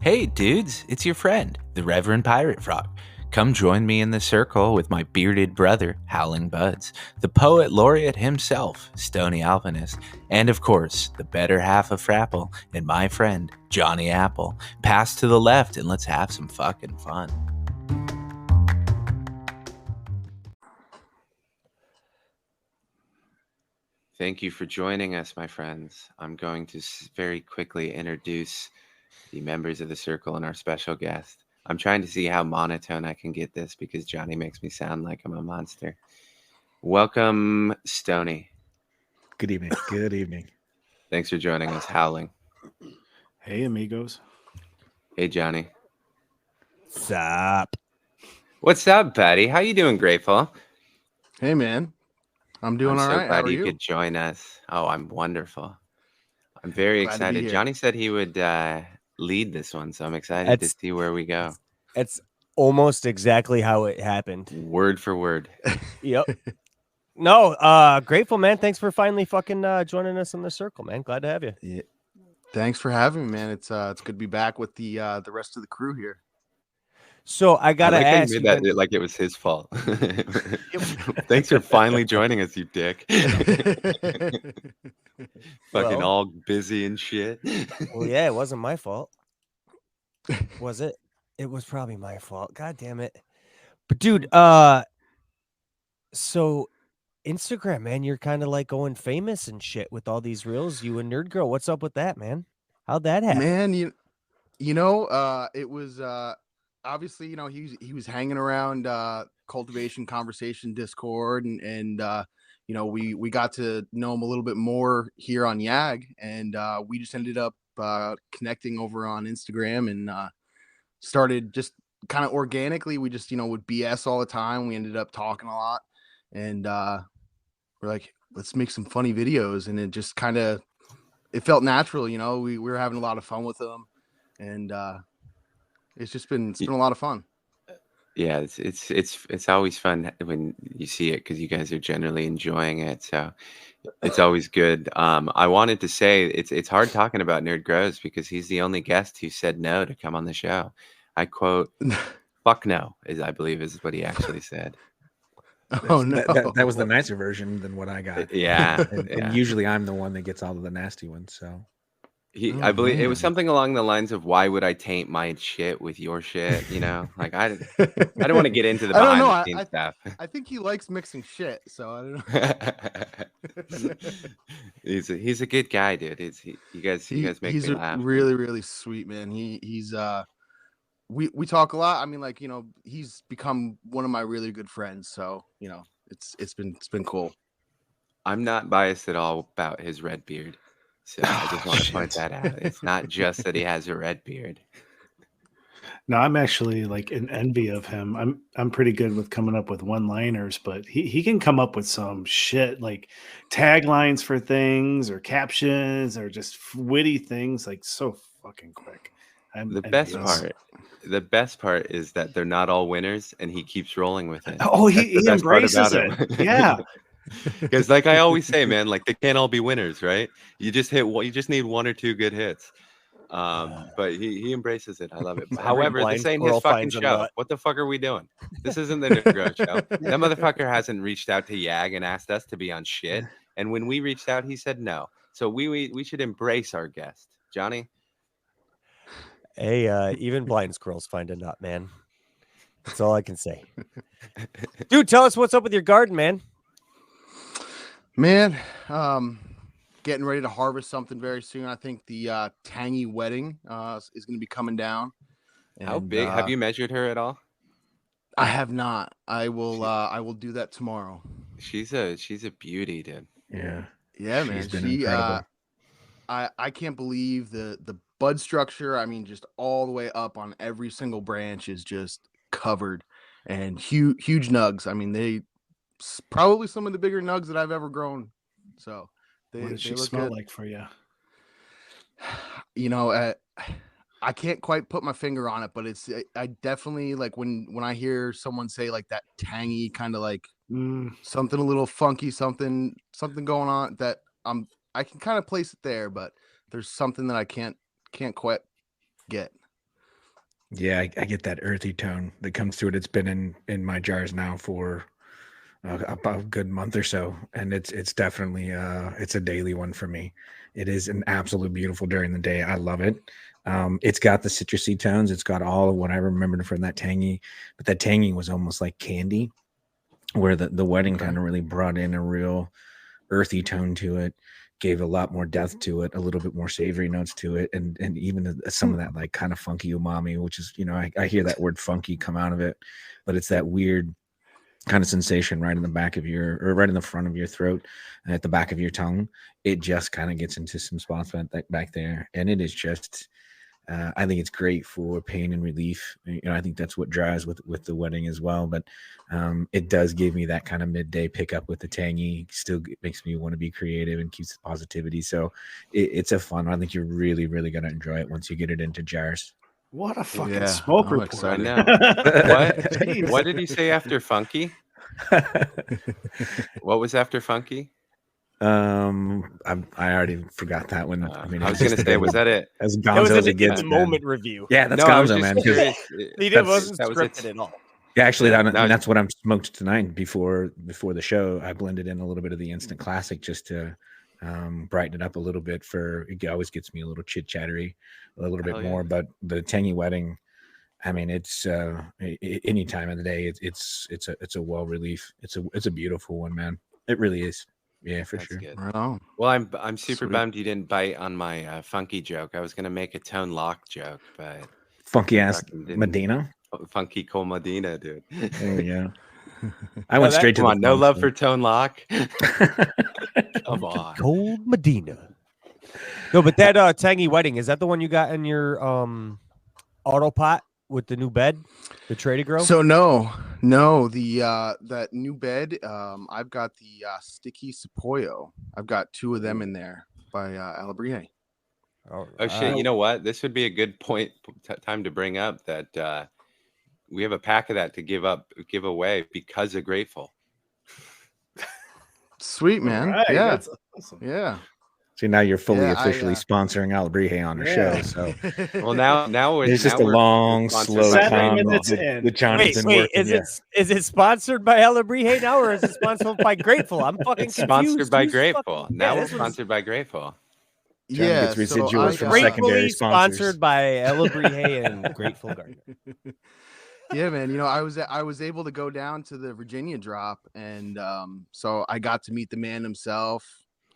Hey, dudes, it's your friend, the Reverend Pirate Frog. Come join me in the circle with my bearded brother, Howlingbuds, the poet laureate himself, Stoney Alpinist, and of course, the better half of Frapple and my friend, Johnny Apple. Pass to the left and let's have some fucking fun. Thank you for joining us, my friends. I'm going to very quickly introduce the members of the circle and our special guest. I'm trying to see how monotone I can get this because Johnny makes me sound like I'm a monster. Welcome, Stoney. Good evening. Good evening. Thanks for joining us, Howling. Hey, amigos. Hey, Johnny. Sup? What's up, Patty? How you doing, Grateful? Hey, man. I'm doing all so right. glad How are you you? could join us. Oh, I'm wonderful. I'm very Glad to be excited. here. Johnny said he would lead this one, so I'm excited to see where we go. It's almost exactly how it happened. Word for word. Yep. No, grateful, man. Thanks for finally fucking joining us in the circle, man. Glad to have you. Yeah. Thanks for having me, man. It's good to be back with the rest of the crew here. So I gotta like ask. How you made that like it was his fault. Thanks for finally joining us, you dick. Fucking all busy and shit. Well, yeah, it wasn't my fault. Was it? It was probably my fault. God damn it. But dude, so Instagram, man, you're kind of like going famous and shit with all these reels. You and Nerd Girl. What's up with that, man? How'd that happen? Man, you know, it was obviously, you know, he was hanging around Cultivation Conversation Discord and you know, we got to know him a little bit more here on YAG, and we just ended up connecting over on Instagram and started just kind of organically. We just, you know, would BS all the time. We ended up talking a lot, and we're like, let's make some funny videos. And it just kind of, it felt natural, you know. We were having a lot of fun with them, and it's been a lot of fun. Yeah, it's always fun when you see it because you guys are generally enjoying it. So it's always good. I wanted to say it's hard talking about Nerd Grows because he's the only guest who said no to come on the show. I quote, "Fuck no," I believe is what he actually said. Oh no, that was the nicer version than what I got. Yeah, and usually I'm the one that gets all of the nasty ones. So I believe it was something along the lines of, "Why would I taint my shit with your shit?" You know, like I don't want to get into the behind the scenes stuff. I think he likes mixing shit, so I don't know. He's a good guy, dude. You guys make me laugh. He's really, really sweet, man. He's we talk a lot. I mean, like, you know, he's become one of my really good friends. So, you know, it's been cool. I'm not biased at all about his red beard. So I just want to point that out. It's not just that he has a red beard. No, I'm actually like in envy of him. I'm pretty good with coming up with one-liners, but he can come up with some shit like taglines for things or captions or just witty things like so fucking quick. The best part is that they're not all winners, and he keeps rolling with it. Oh, he embraces it. Yeah. Because like I always say, man, like they can't all be winners, right? You just need one or two good hits. But he embraces it. I love it. However, this ain't his fucking show. What the fuck are we doing? This isn't the Nerd Grow show. That motherfucker hasn't reached out to YAG and asked us to be on shit. And when we reached out, he said no. So we should embrace our guest. Johnny? Hey, even blind squirrels find a nut, man. That's all I can say. Dude, tell us what's up with your garden, man. Man, getting ready to harvest something very soon. I think the Tangy Wedding is going to be coming down. How big? Have you measured her at all? I have not. I will do that tomorrow. She's a beauty, dude. Yeah, man. She I can't believe the bud structure. I mean, just all the way up on every single branch is just covered, and huge nugs. I mean, they probably some of the bigger nugs that I've ever grown. So what does she smell like for you? You know, I can't quite put my finger on it, but I definitely like when I hear someone say like that tangy kind of like something a little funky, something going on that I can kind of place it there, but there's something that I can't quite get. Yeah, I get that earthy tone that comes through it. It's been in my jars now for about a good month or so, and it's definitely it's a daily one for me. It is an absolute beautiful during the day. I love it. It's got the citrusy tones. It's got all of what I remembered from that tangy, but that tangy was almost like candy, where the wedding kind of really brought in a real earthy tone to it, gave a lot more depth to it, a little bit more savory notes to it, and even some of that like kind of funky umami, which is, I hear that word funky come out of it, but it's that weird kind of sensation right in the back of right in the front of your throat and at the back of your tongue. It just kind of gets into some spots back there, and it is just I think it's great for pain and relief. I think that's what drives with the wedding as well. But it does give me that kind of midday pickup with the tangy. Still makes me want to be creative and keeps the positivity. So it's a fun one. I think you're really, really going to enjoy it once you get it into jars. What a fucking smoke report! Excited. I know. What did he say after funky? What was after funky? I already forgot that one. I was going to say, was that it? As Gonzo as it gets, the moment review. Yeah, that's Gonzo, man. It wasn't scripted at all. Yeah, actually, that's what I'm smoked tonight. Before the show, I blended in a little bit of the instant classic just to brighten it up a little bit. It always gets me a little chit chattery, a little bit more. But the tangy wedding, I mean, it's any time of the day. It's a well relief. It's a beautiful one, man. It really is. Yeah, for sure. Good. Right on. Well, I'm super bummed you didn't bite on my funky joke. I was gonna make a Tone Lock joke, but funky ass Medina, funky Cole Medina, dude. There you go. I went straight to no love for Tone Lock. Come on, Cold Medina. No, but that tangy wedding, is that the one you got in your auto pot with the new bed, the Trader Grow? So no, the that new bed, I've got the Sticky Sapoyo. I've got 2 of them in there by Alabrije. Oh shit! You know what? This would be a good time to bring up that we have a pack of that to give away because of Grateful. Sweet, man. Right, yeah, that's awesome. Yeah. See, now you're fully officially sponsoring Alabrije on our show. So, well, now it's just a long, slow time. The Jonathan wait, is it sponsored by Alabrije now, or is it sponsored by Grateful? I'm fucking confused. Sponsored by Grateful. Now we're sponsored by Grateful. Yeah, gets residuals from secondary sponsors. Sponsored by Alabrije and Grateful Gardner. Yeah, man. I was able to go down to the Virginia drop, and so I got to meet the man himself,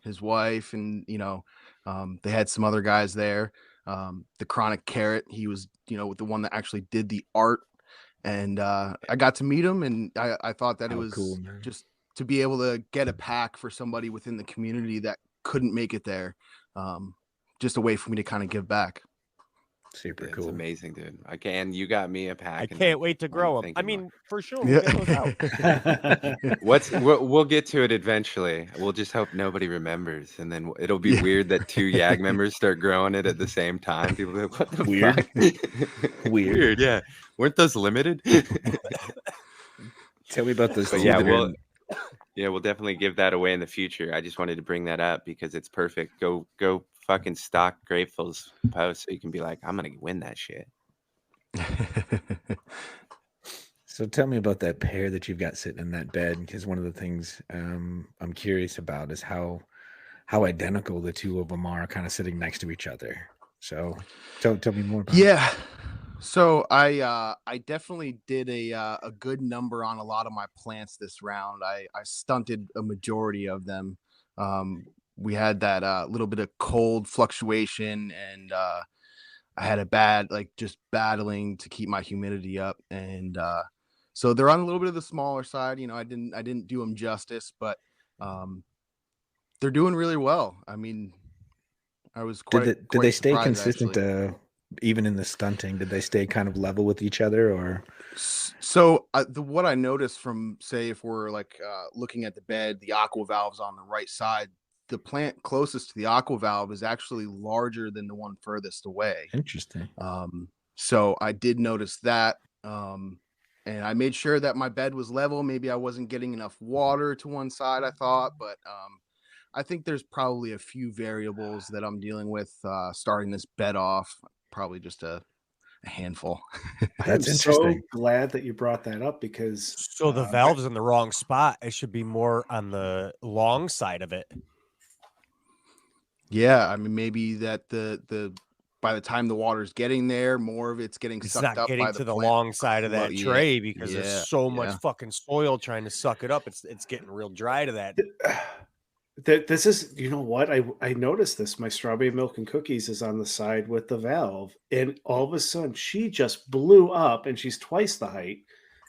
his wife, and they had some other guys there. The Chronic Carrot, he was the one that actually did the art, and I got to meet him, and I thought that it was cool, just to be able to get a pack for somebody within the community that couldn't make it there, just a way for me to kind of give back. Super cool. It's amazing, dude. You got me a pack. I can't wait to grow them. I mean, for sure. We'll get those out. We'll get to it eventually. We'll just hope nobody remembers, and then it'll be weird that 2 YAG members start growing it at the same time. People are like, what the fuck? Weird. Yeah. Weren't those limited? Tell me about those. We'll definitely give that away in the future. I just wanted to bring that up because it's perfect. Go fucking stalk Grateful's post so you can be like, I'm gonna win that shit. So tell me about that pair that you've got sitting in that bed, because one of the things I'm curious about is how identical the 2 of them are, kind of sitting next to each other. So tell me more about it. So I definitely did a good number on a lot of my plants this round. I stunted a majority of them. We had that little bit of cold fluctuation, and I had a bad, just battling to keep my humidity up. And so they're on a little bit of the smaller side. I didn't do them justice, but they're doing really well. I mean, I was quite. Did they stay consistent? Even in the stunting, did they stay kind of level with each other, or? So what I noticed from, say, if we're looking at the bed, the aqua valve's on the right side. The plant closest to the aqua valve is actually larger than the one furthest away. Interesting. So I did notice that, and I made sure that my bed was level. Maybe I wasn't getting enough water to one side, I thought, but I think there's probably a few variables that I'm dealing with starting this bed off. Probably just a a handful. That's I'm interesting. so glad that you brought that up because So the valve's in the wrong spot. It should be more on the long side of it. Yeah, I mean, maybe that the by the time the water's getting there, more of it's getting It's sucked not up getting by the to the plant. long side of that tray because there's so much yeah. fucking soil trying to suck it up. It's getting real dry to that. this is, you know what? I noticed this. My strawberry milk and cookies is on the side with the valve, and all of a sudden she just blew up, and she's twice the height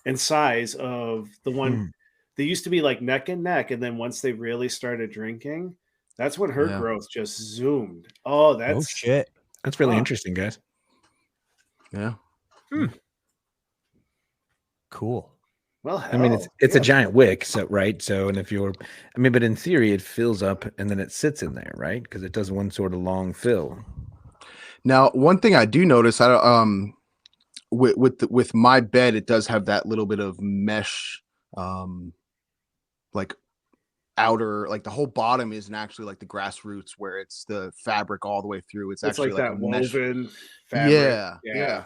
and size of the one. They used to be like neck and neck, and then once they really started drinking, that's when her growth just zoomed. Oh, that's shit. That's really interesting, guys. Yeah. Cool. Well, I mean, it's a giant wick, so right. So, and if you're, I mean, but in theory, it fills up and then it sits in there, right? Because it does one sort of long fill. Now, one thing I do notice, I don't, with my bed, it does have that little bit of mesh, like outer, like the whole bottom isn't actually like the grassroots where it's the fabric all the way through. It's actually like that a mesh woven fabric. Yeah.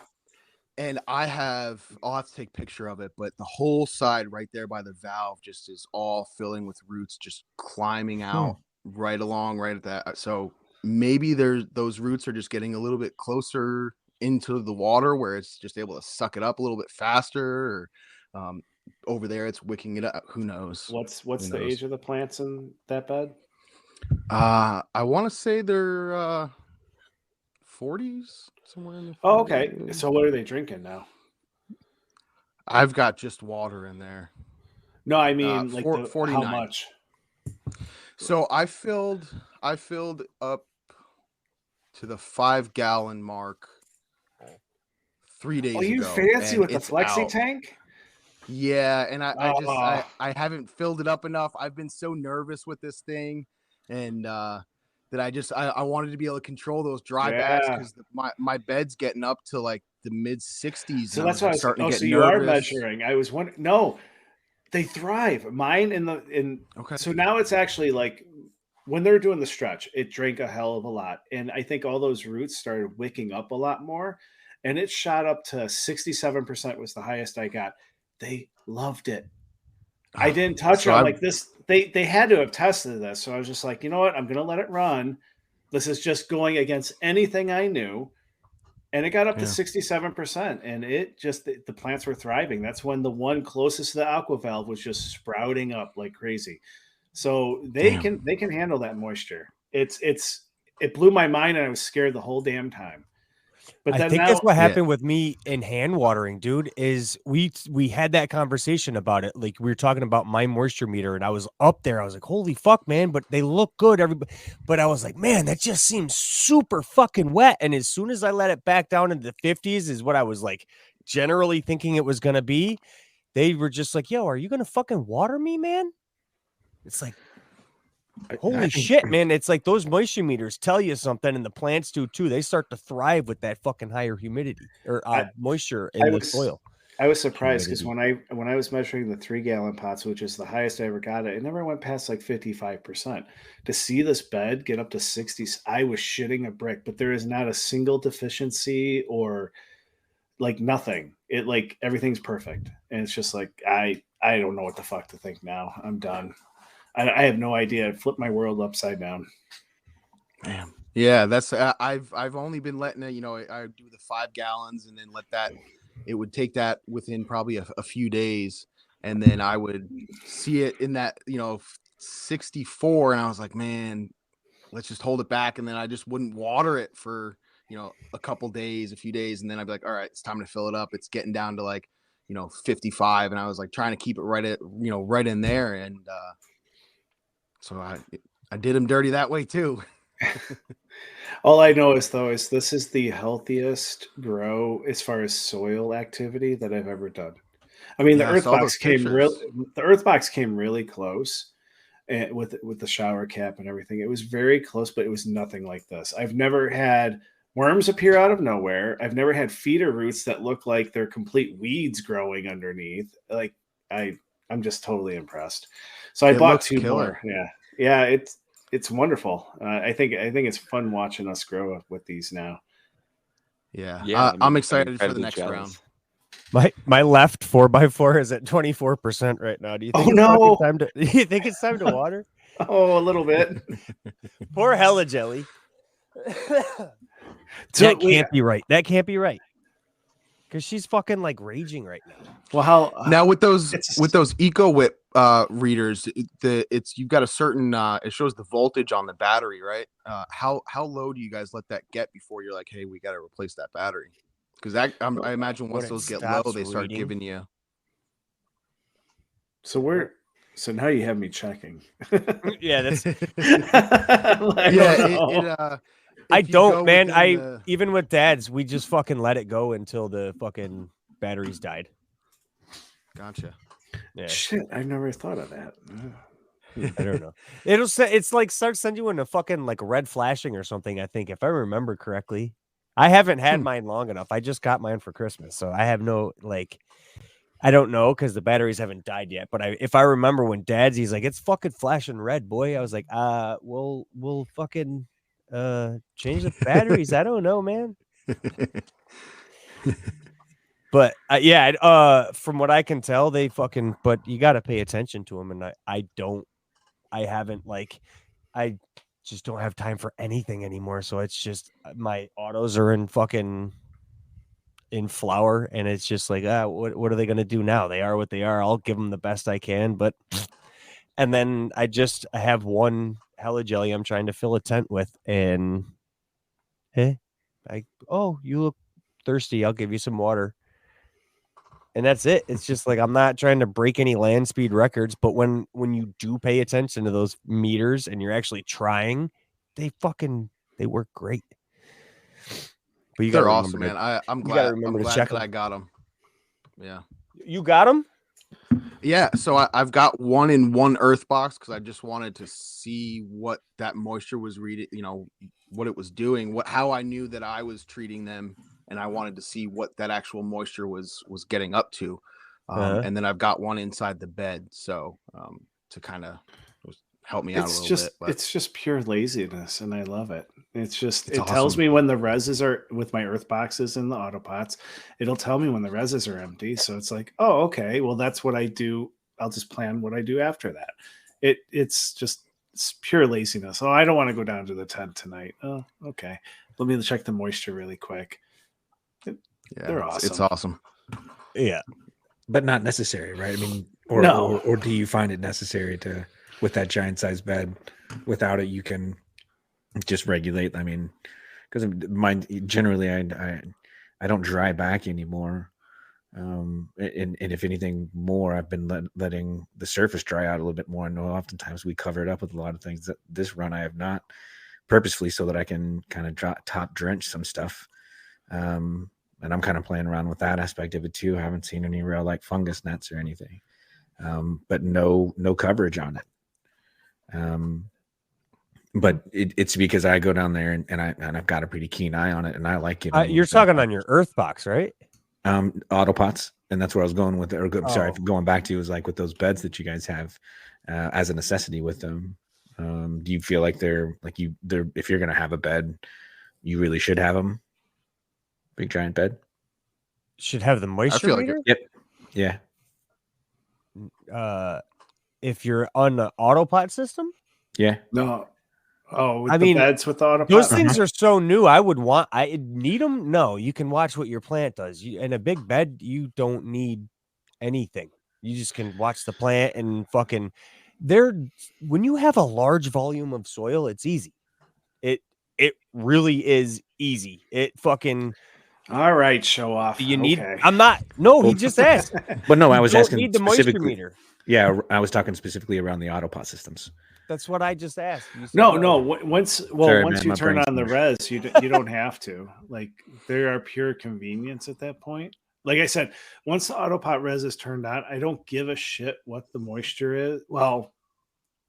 And I'll have to take a picture of it, but the whole side right there by the valve just is all filling with roots, just climbing out right at that. So maybe those roots are just getting a little bit closer into the water where it's just able to suck it up a little bit faster, or over there it's wicking it up. Who knows? What's the age of the plants in that bed? I want to say they're 40s, somewhere in the 40s. Oh, okay. So what are they drinking now? I've got just water in there. No, I mean like 49. how much? So I filled up to the 5-gallon mark 3 days ago. Oh, you fancy with the flexi tank? Yeah, and I haven't filled it up enough. I've been so nervous with this thing, and that I wanted to be able to control those dry backs because my bed's getting up to like the mid 60s. So that's why I was starting to get nervous. You are measuring. I was wondering. No, they thrive. Mine okay. So now it's actually like when they're doing the stretch, it drank a hell of a lot, and I think all those roots started wicking up a lot more, and it shot up to 67% was the highest I got. They loved it. I didn't touch it. I'm like this. They had to have tested this. So I was just like, you know what? I'm going to let it run. This is just going against anything I knew. And it got up to 67%. And it just, the plants were thriving. That's when the one closest to the aqua valve was just sprouting up like crazy. So they can handle that moisture. It blew my mind and I was scared the whole damn time. But I think that's what happened with me in hand watering, dude, is we had that conversation about it. Like we were talking about my moisture meter and I was up there. I was like, holy fuck, man, but they look good. But I was like, man, that just seems super fucking wet. And as soon as I let it back down into the 50s is what I was like generally thinking it was going to be. They were just like, yo, are you going to fucking water me, man? It's like, holy shit, man. It's like those moisture meters tell you something, and the plants do too. They start to thrive with that fucking higher humidity or moisture in the soil. I was surprised because when I was measuring the 3-gallon pots, which is the highest I ever got it never went past like 55%. To see this bed get up to 60s, I was shitting a brick, but there is not a single deficiency or like nothing. It like everything's perfect. And it's just like I don't know what the fuck to think now. I'm done. I have no idea. It flipped my world upside down. Damn. Yeah, that's I've only been letting it, I do the 5 gallons and then let that. It would take that within probably a few days, and then I would see it in that 64, and I was like, man, let's just hold it back, and then I just wouldn't water it for a couple days, a few days, and then I'd be like, all right, it's time to fill it up. It's getting down to like 55, and I was like trying to keep it right at right in there, and so I did him dirty that way too. All I know is this is the healthiest grow as far as soil activity that I've ever done. I mean, the earth box came really close, and with the shower cap and everything. It was very close, but it was nothing like this. I've never had worms appear out of nowhere. I've never had feeder roots that look like they're complete weeds growing underneath. Like I'm just totally impressed. So I bought 2 more. Yeah, it's wonderful. I think it's fun watching us grow up with these now. Yeah. I'm excited for the next round. My left 4x4 is at 24% right now. Do you think time to? Do you think it's time to water? Oh, a little bit. Poor Hella Jelly. That can't be right. That can't be right. Because she's fucking like raging right now. Well, now with those Eco Whip readers, you've got a certain it shows the voltage on the battery, right? How low do you guys let that get before you're like, hey, we got to replace that battery? Because I imagine once those get low, they start giving you. So now you have me checking. Yeah, that's. I don't, man. Even with dads, we just fucking let it go until the fucking batteries died. Gotcha. Yeah. Shit, I've never thought of that. I don't know. It'll say it's like send you in a fucking like red flashing or something. I think if I remember correctly. I haven't had mine long enough. I just got mine for Christmas, so I have no I don't know because the batteries haven't died yet. But if I remember when he's like, it's fucking flashing red, boy. I was like, we'll fucking change the batteries. I don't know, man. But from what I can tell, but you got to pay attention to them, and I just don't have time for anything anymore. So it's just my autos are in flour, and it's just like, what are they going to do now? They are what they are. I'll give them the best I can. And then I have one Hella Jelly I'm trying to fill a tent with. And you look thirsty. I'll give you some water. And that's it. It's just like, I'm not trying to break any land speed records, but when you do pay attention to those meters and you're actually trying, they work great. But they're awesome, man. I'm glad that I got them. Yeah. You got them? Yeah. So I've got one in one earth box because I just wanted to see what that moisture was reading, what it was doing, how I knew that I was treating them. And I wanted to see what that actual moisture was getting up to. And then I've got one inside the bed. So to kind of help me out a little bit. But it's just pure laziness. And I love it. It awesome. Tells me when the reses are with my earth boxes in the autopots. It'll tell me when the reses are empty. So it's like, oh, okay. Well, that's what I do. I'll just plan what I do after that. It's pure laziness. Oh, I don't want to go down to the tent tonight. Oh, okay. Let me check the moisture really quick. They're awesome. It's awesome. Yeah, but not necessary, right? I mean, or do you find it necessary with that giant size bed? Without it, you can just regulate. I mean, because mine generally, I don't dry back anymore. And if anything more, I've been letting the surface dry out a little bit more. I know oftentimes we cover it up with a lot of things that this run I have not purposefully, so that I can kind of top drench some stuff. And I'm kind of playing around with that aspect of it too. I haven't seen any real fungus nets or anything, but no coverage on it. But it's because I go down there and I've got a pretty keen eye on it, and I like it. You're talking on your earth box, right? Autopots, and that's where I was going with it. Sorry, going back to was with those beds that you guys have as a necessity with them. Do you feel like they're if you're gonna have a bed, you really should have them? Big giant bed should have the moisture meter. Yep. Yeah. If you're on the autopot system. Yeah. No. Oh, the beds with the autopot. Those things are so new. I need them. No, you can watch what your plant does. In a big bed, you don't need anything. You just can watch the plant and fucking. When you have a large volume of soil, it's easy. It really is easy. It fucking. All right, show off. You need. Okay. I'm not. No, he just asked. But no, I was asking. Need the moisture meter. Yeah, I was talking specifically around the autopot systems. That's what I just asked. No. Once you turn on the res, you don't have to. They are pure convenience at that point. Like I said, once the autopot res is turned on, I don't give a shit what the moisture is. Well,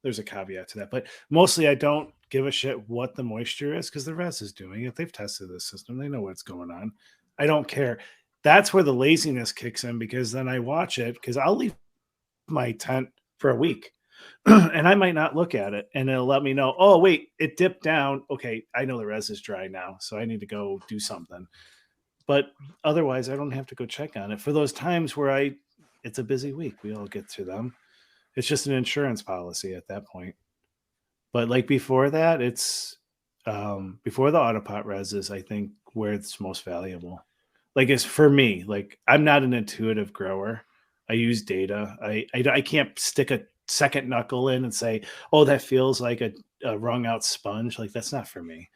there's a caveat to that, but mostly I don't give a shit what the moisture is because the res is doing it. They've tested the system. They know what's going on. I don't care. That's where the laziness kicks in, because then I watch it, because I'll leave my tent for a week and I might not look at it, and it'll let me know, oh, wait, it dipped down. Okay, I know the res is dry now, so I need to go do something. But otherwise, I don't have to go check on it for those times where it's a busy week. We all get through them. It's just an insurance policy at that point. But like before that, it's before the autopot res is, I think, where it's most valuable. Like, it's for me, like, I'm not an intuitive grower. I use data. I can't stick a second knuckle in and say, oh, that feels like a wrung out sponge. Like, that's not for me.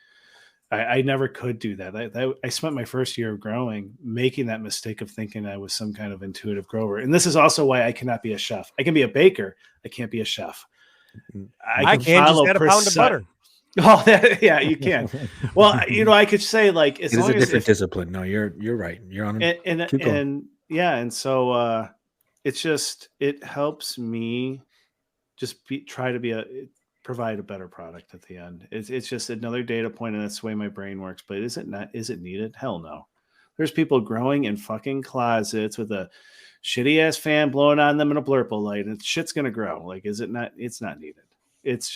I never could do that. I spent my first year of growing making that mistake of thinking I was some kind of intuitive grower. And this is also why I cannot be a chef. I can be a baker. I can't be a chef. I can just add a pound of butter. Oh, yeah, you can. Well, I could say, like, it is a different discipline. No, you're right. You're on it. And so it helps me just try to provide a better product at the end. It's just another data point, and that's the way my brain works. But is it needed? Hell no. There's people growing in fucking closets with a shitty ass fan blowing on them and a blurple light, and shit's gonna grow. Like, is it not? It's not needed. It's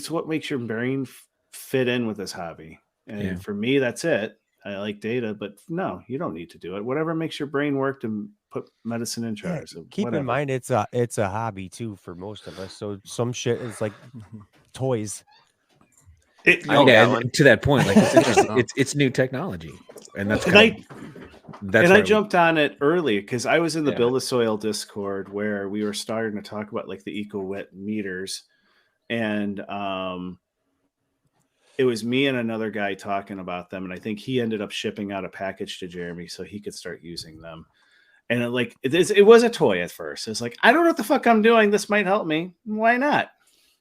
what makes your brain fit in with this hobby. And for me, that's it. I like data, but no, you don't need to do it. Whatever makes your brain work to put medicine in jars. Keep in mind, it's a hobby too for most of us. So some shit is like toys. To that point, like, it's new technology, and that's I jumped on it early because I was in the Build a Soil Discord where we were starting to talk about like the eco-wet meters, and it was me and another guy talking about them, and I think he ended up shipping out a package to Jeremy so he could start using them. And it was a toy at first. It's like, I don't know what the fuck I'm doing. This might help me. Why not?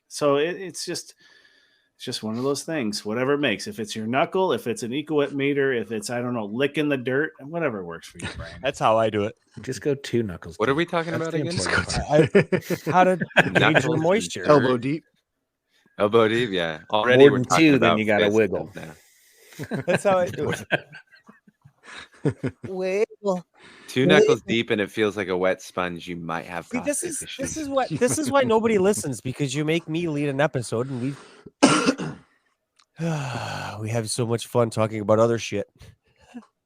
So it's just one of those things. Whatever it makes. If it's your knuckle, if it's an eco-wet meter, if it's, I don't know, licking the dirt, whatever works for your brain. That's how I do it. Just go 2 knuckles. What are we talking about again? How to gauge the moisture. Elbow deep. Elbow deep, yeah. Already more than 2, then you got to wiggle. That's how I do it. Wiggle. 2 knuckles deep, and it feels like a wet sponge. You might have. See, this is why nobody listens, because you make me lead an episode, and we have so much fun talking about other shit.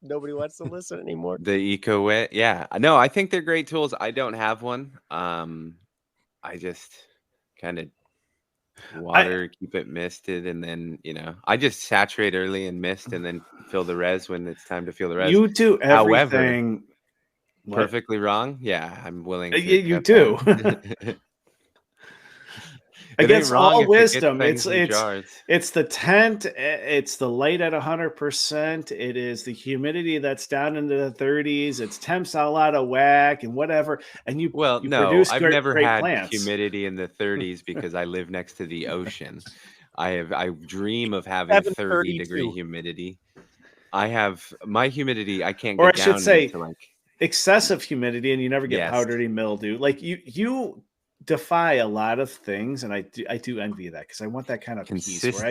Nobody wants to listen anymore. The eco wet, yeah. No, I think they're great tools. I don't have one. I just kind of water, keep it misted, and then I just saturate early and mist, and then fill the res when it's time to fill the res. You do everything. However, perfectly wrong. Yeah, I'm willing. You do. Against all wisdom, it's the tent, it's the light at 100%, it is the humidity that's down into the 30s, it's temps all out of whack and whatever. And I've never had plants. Humidity in the 30s because I live next to the ocean. I dream of having 30-degree humidity. I have my humidity. I can't. Or I should say, excessive humidity, and you never get powdery mildew. Like you defy a lot of things, and I do envy that, because I want that kind of peace where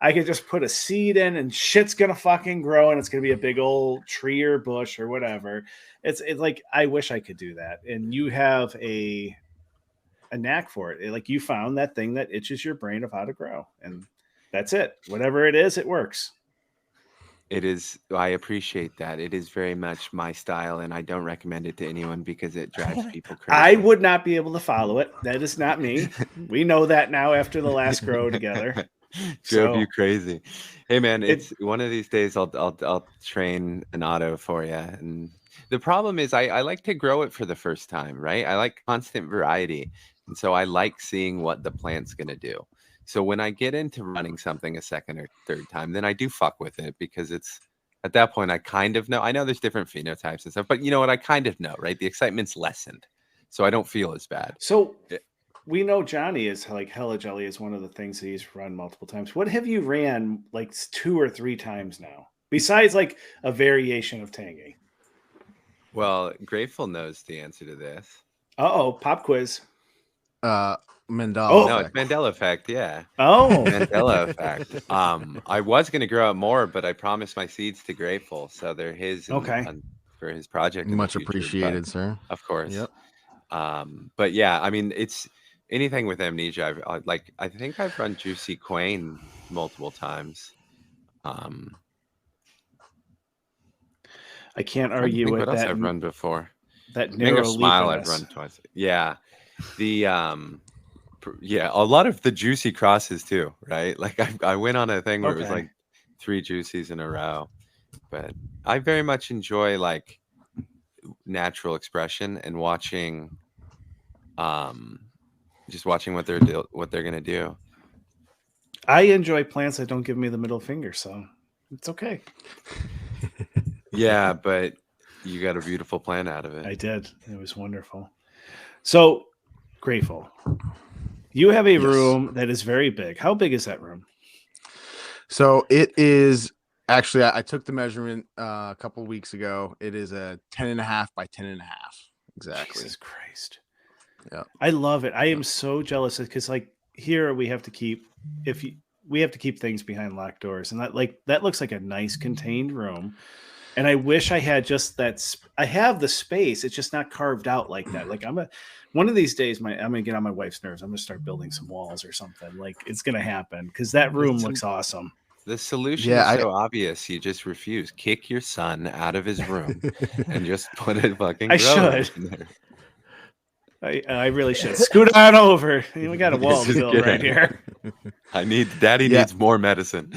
I can just put a seed in and shit's gonna fucking grow, and it's gonna be a big old tree or bush or whatever. It's like, I wish I could do that, and you have a knack for it. Like, you found that thing that itches your brain of how to grow, and that's it. Whatever it is, it works. It is. I appreciate that. It is very much my style, and I don't recommend it to anyone because it drives people crazy. I would not be able to follow it. That is not me. We know that now after the last grow together. Drove you crazy. Hey man, it's one of these days I'll train an auto for you. And the problem is I like to grow it for the first time, right? I like constant variety, and so I like seeing what the plant's gonna do. So when I get into running something a second or third time, then I do fuck with it, because it's at that point I kind of know. I know there's different phenotypes and stuff, but you know what? I kind of know, right? The excitement's lessened, so I don't feel as bad. So we know Johnny is like Hella Jelly is one of the things that he's run multiple times. What have you ran like 2 or 3 times now, besides like a variation of Tangy? Well, Grateful knows the answer to this. Pop quiz. Mandela. Oh, no, it's Mandela effect. Yeah. Oh, Mandela effect. I was going to grow it more, but I promised my seeds to Grateful, so they're his. For his project. Much appreciated, sir. Of course. Yep. But yeah, I mean, it's anything with amnesia. I think I've run Juicy Quain multiple times. I can't argue with what else that. I've run before. That Mango narrow Smile I've leafiness. run twice. Yeah. The yeah, a lot of the juicy crosses too, right? Like I went on a thing where it was like 3 juicies in a row. But I very much enjoy like natural expression and watching just watching what they're gonna do. I enjoy plants that don't give me the middle finger, so it's okay. Yeah, but you got a beautiful plant out of it. I did. It was wonderful. So, Grateful, you have a room that is very big. How big is that room? So it is actually, I took the measurement a couple of weeks ago. It is a 10.5 by 10.5. Exactly. Jesus Christ. Yeah. I love it. I am so jealous because like here we have to keep things behind locked doors, and that looks like a nice contained room. And I wish I had just that. I have the space. It's just not carved out like that. Like one of these days, I'm going to get on my wife's nerves. I'm going to start building some walls or something. Like it's going to happen because that room looks awesome. The solution is so obvious. You just refuse. Kick your son out of his room and just put a fucking grower in there. I really should scoot on over. We got a wall to build right here. Daddy needs more medicine.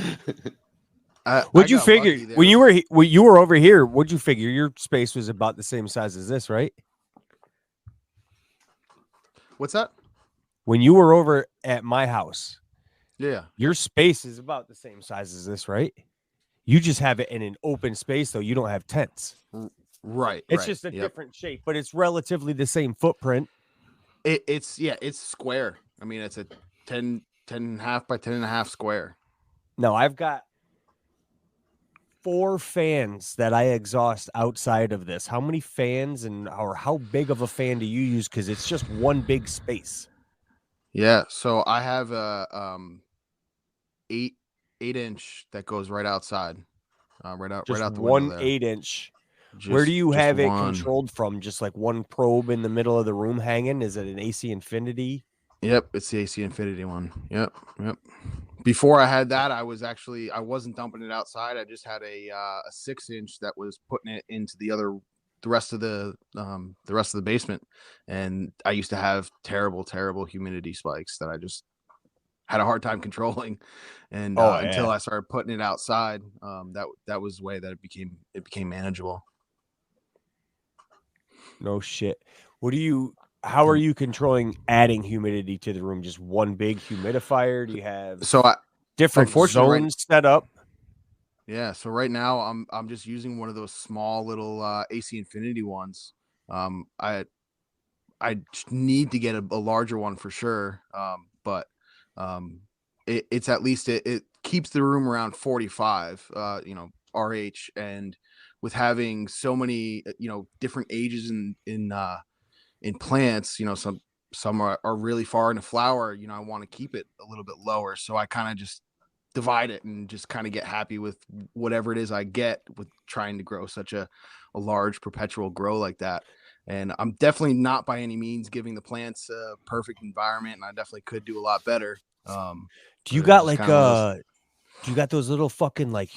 What'd you figure when you were over here? What'd you figure your space was about the same size as this, right? What's that? When you were over at my house, your space is about the same size as this, right? You just have it in an open space, though. You don't have tents. Right. It's just a different shape, but it's relatively the same footprint. It's square. I mean, it's a 10.5 by 10.5 square. No, I've got 4 fans that I exhaust outside of this. How many fans or how big of a fan do you use? Because it's just one big space. Yeah. So I have a 8-inch that goes right outside. Right out the one window 8-inch. Where do you have it controlled from? Just like one probe in the middle of the room hanging? Is it an AC Infinity? Yep, it's the AC Infinity one. Yep. Before I had that, I wasn't dumping it outside. I just had a 6-inch that was putting it into the rest of the basement, and I used to have terrible humidity spikes that I just had a hard time controlling, and until I started putting it outside, that was the way that it became manageable. No shit. How are you controlling adding humidity to the room? Just one big humidifier? Do you have different zones set up? Yeah. So right now I'm just using one of those small little AC Infinity ones. I need to get a larger one for sure. But it's at least it keeps the room around 45, RH, and with having so many, different ages in plants, some are really far into flower, I want to keep it a little bit lower. So I kind of just divide it and just kind of get happy with whatever it is I get with trying to grow such a large perpetual grow like that. And I'm definitely not by any means giving the plants a perfect environment, and I definitely could do a lot better. Do you got do you got those little fucking like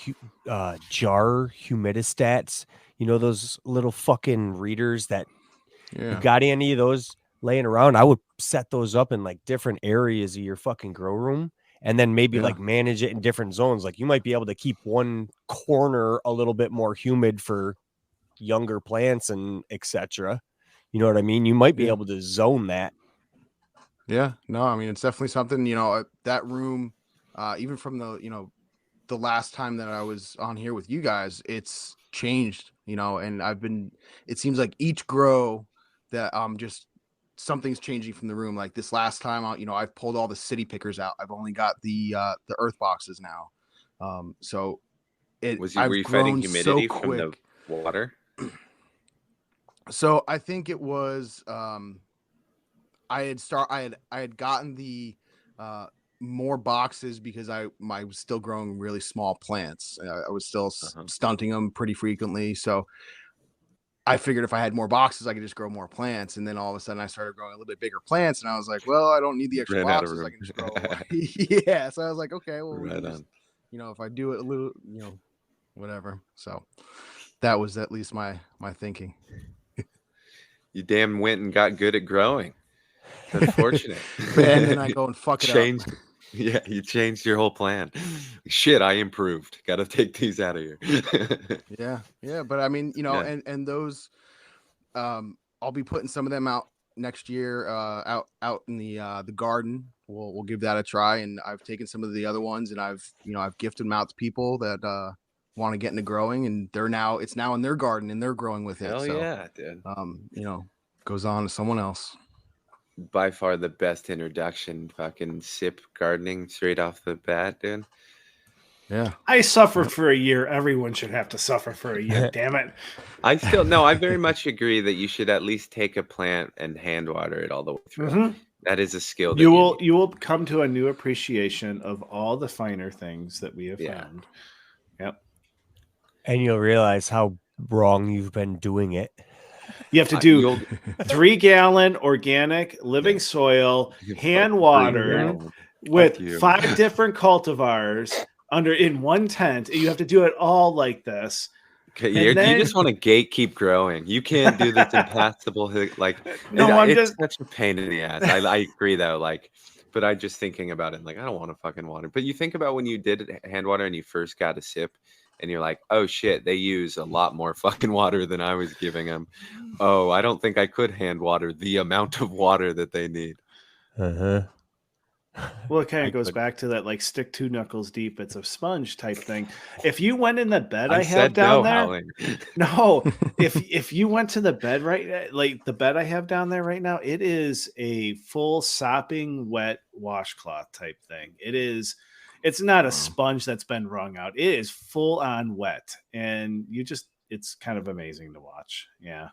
jar humidistats? Those little fucking readers that you got any of those laying around? I would set those up in like different areas of your fucking grow room, and then maybe like manage it in different zones. Like you might be able to keep one corner a little bit more humid for younger plants and etc. You know what I mean? You might be able to zone that. Yeah, no, I mean, it's definitely something, that room, even from the last time that I was on here with you guys, it's changed, and it seems like each grow that just something's changing from the room. Like this last time out, I've pulled all the city pickers out. I've only got the earth boxes now. So were you fighting humidity from the water? So I think it was, I had gotten the more boxes because I was still growing really small plants. I was still stunting them pretty frequently. So I figured if I had more boxes, I could just grow more plants. And then all of a sudden I started growing a little bit bigger plants, and I was like, well, I don't need the extra boxes. I can just grow. Yeah. So I was like, okay, well, if I do it a little, whatever. So that was at least my thinking. You damn went and got good at growing. It's unfortunate. And then I go and fuck it up. Yeah, you changed your whole plan. Shit, I improved. Got to take these out of here. Yeah. But I mean, and those, I'll be putting some of them out next year, out in the garden. We'll give that a try. And I've taken some of the other ones, and I've gifted them out to people that want to get into growing, and it's now in their garden, and they're growing with it. Hell so, yeah, dude. Goes on to someone else. By far the best introduction, fucking sip gardening straight off the bat, dude. Yeah. I suffered for a year. Everyone should have to suffer for a year. Damn it. I very much agree that you should at least take a plant and hand water it all the way through. Mm-hmm. That is a skill. That you will come to a new appreciation of all the finer things that we have found. Yep. And you'll realize how wrong you've been doing it. You have to do 3-gallon organic living soil, hand water with 5 different cultivars in one tent. You have to do it all like this. Okay, you just want to gatekeep growing. You can't do this impassable it's such a pain in the ass. I agree though, but I just thinking about it, I don't want to fucking water. But you think about when you did hand water and you first got a sip, and you're like, oh shit, they use a lot more fucking water than I was giving them. Oh, I don't think I could hand water the amount of water that they need. Well, it kind of goes back to that stick 2 knuckles deep. It's a sponge type thing. If you went in the bed I have down there, if you went to the bed the bed I have down there right now, it is a full sopping wet washcloth type thing. It's not a sponge that's been wrung out. It is full on wet, and it's kind of amazing to watch. Yeah.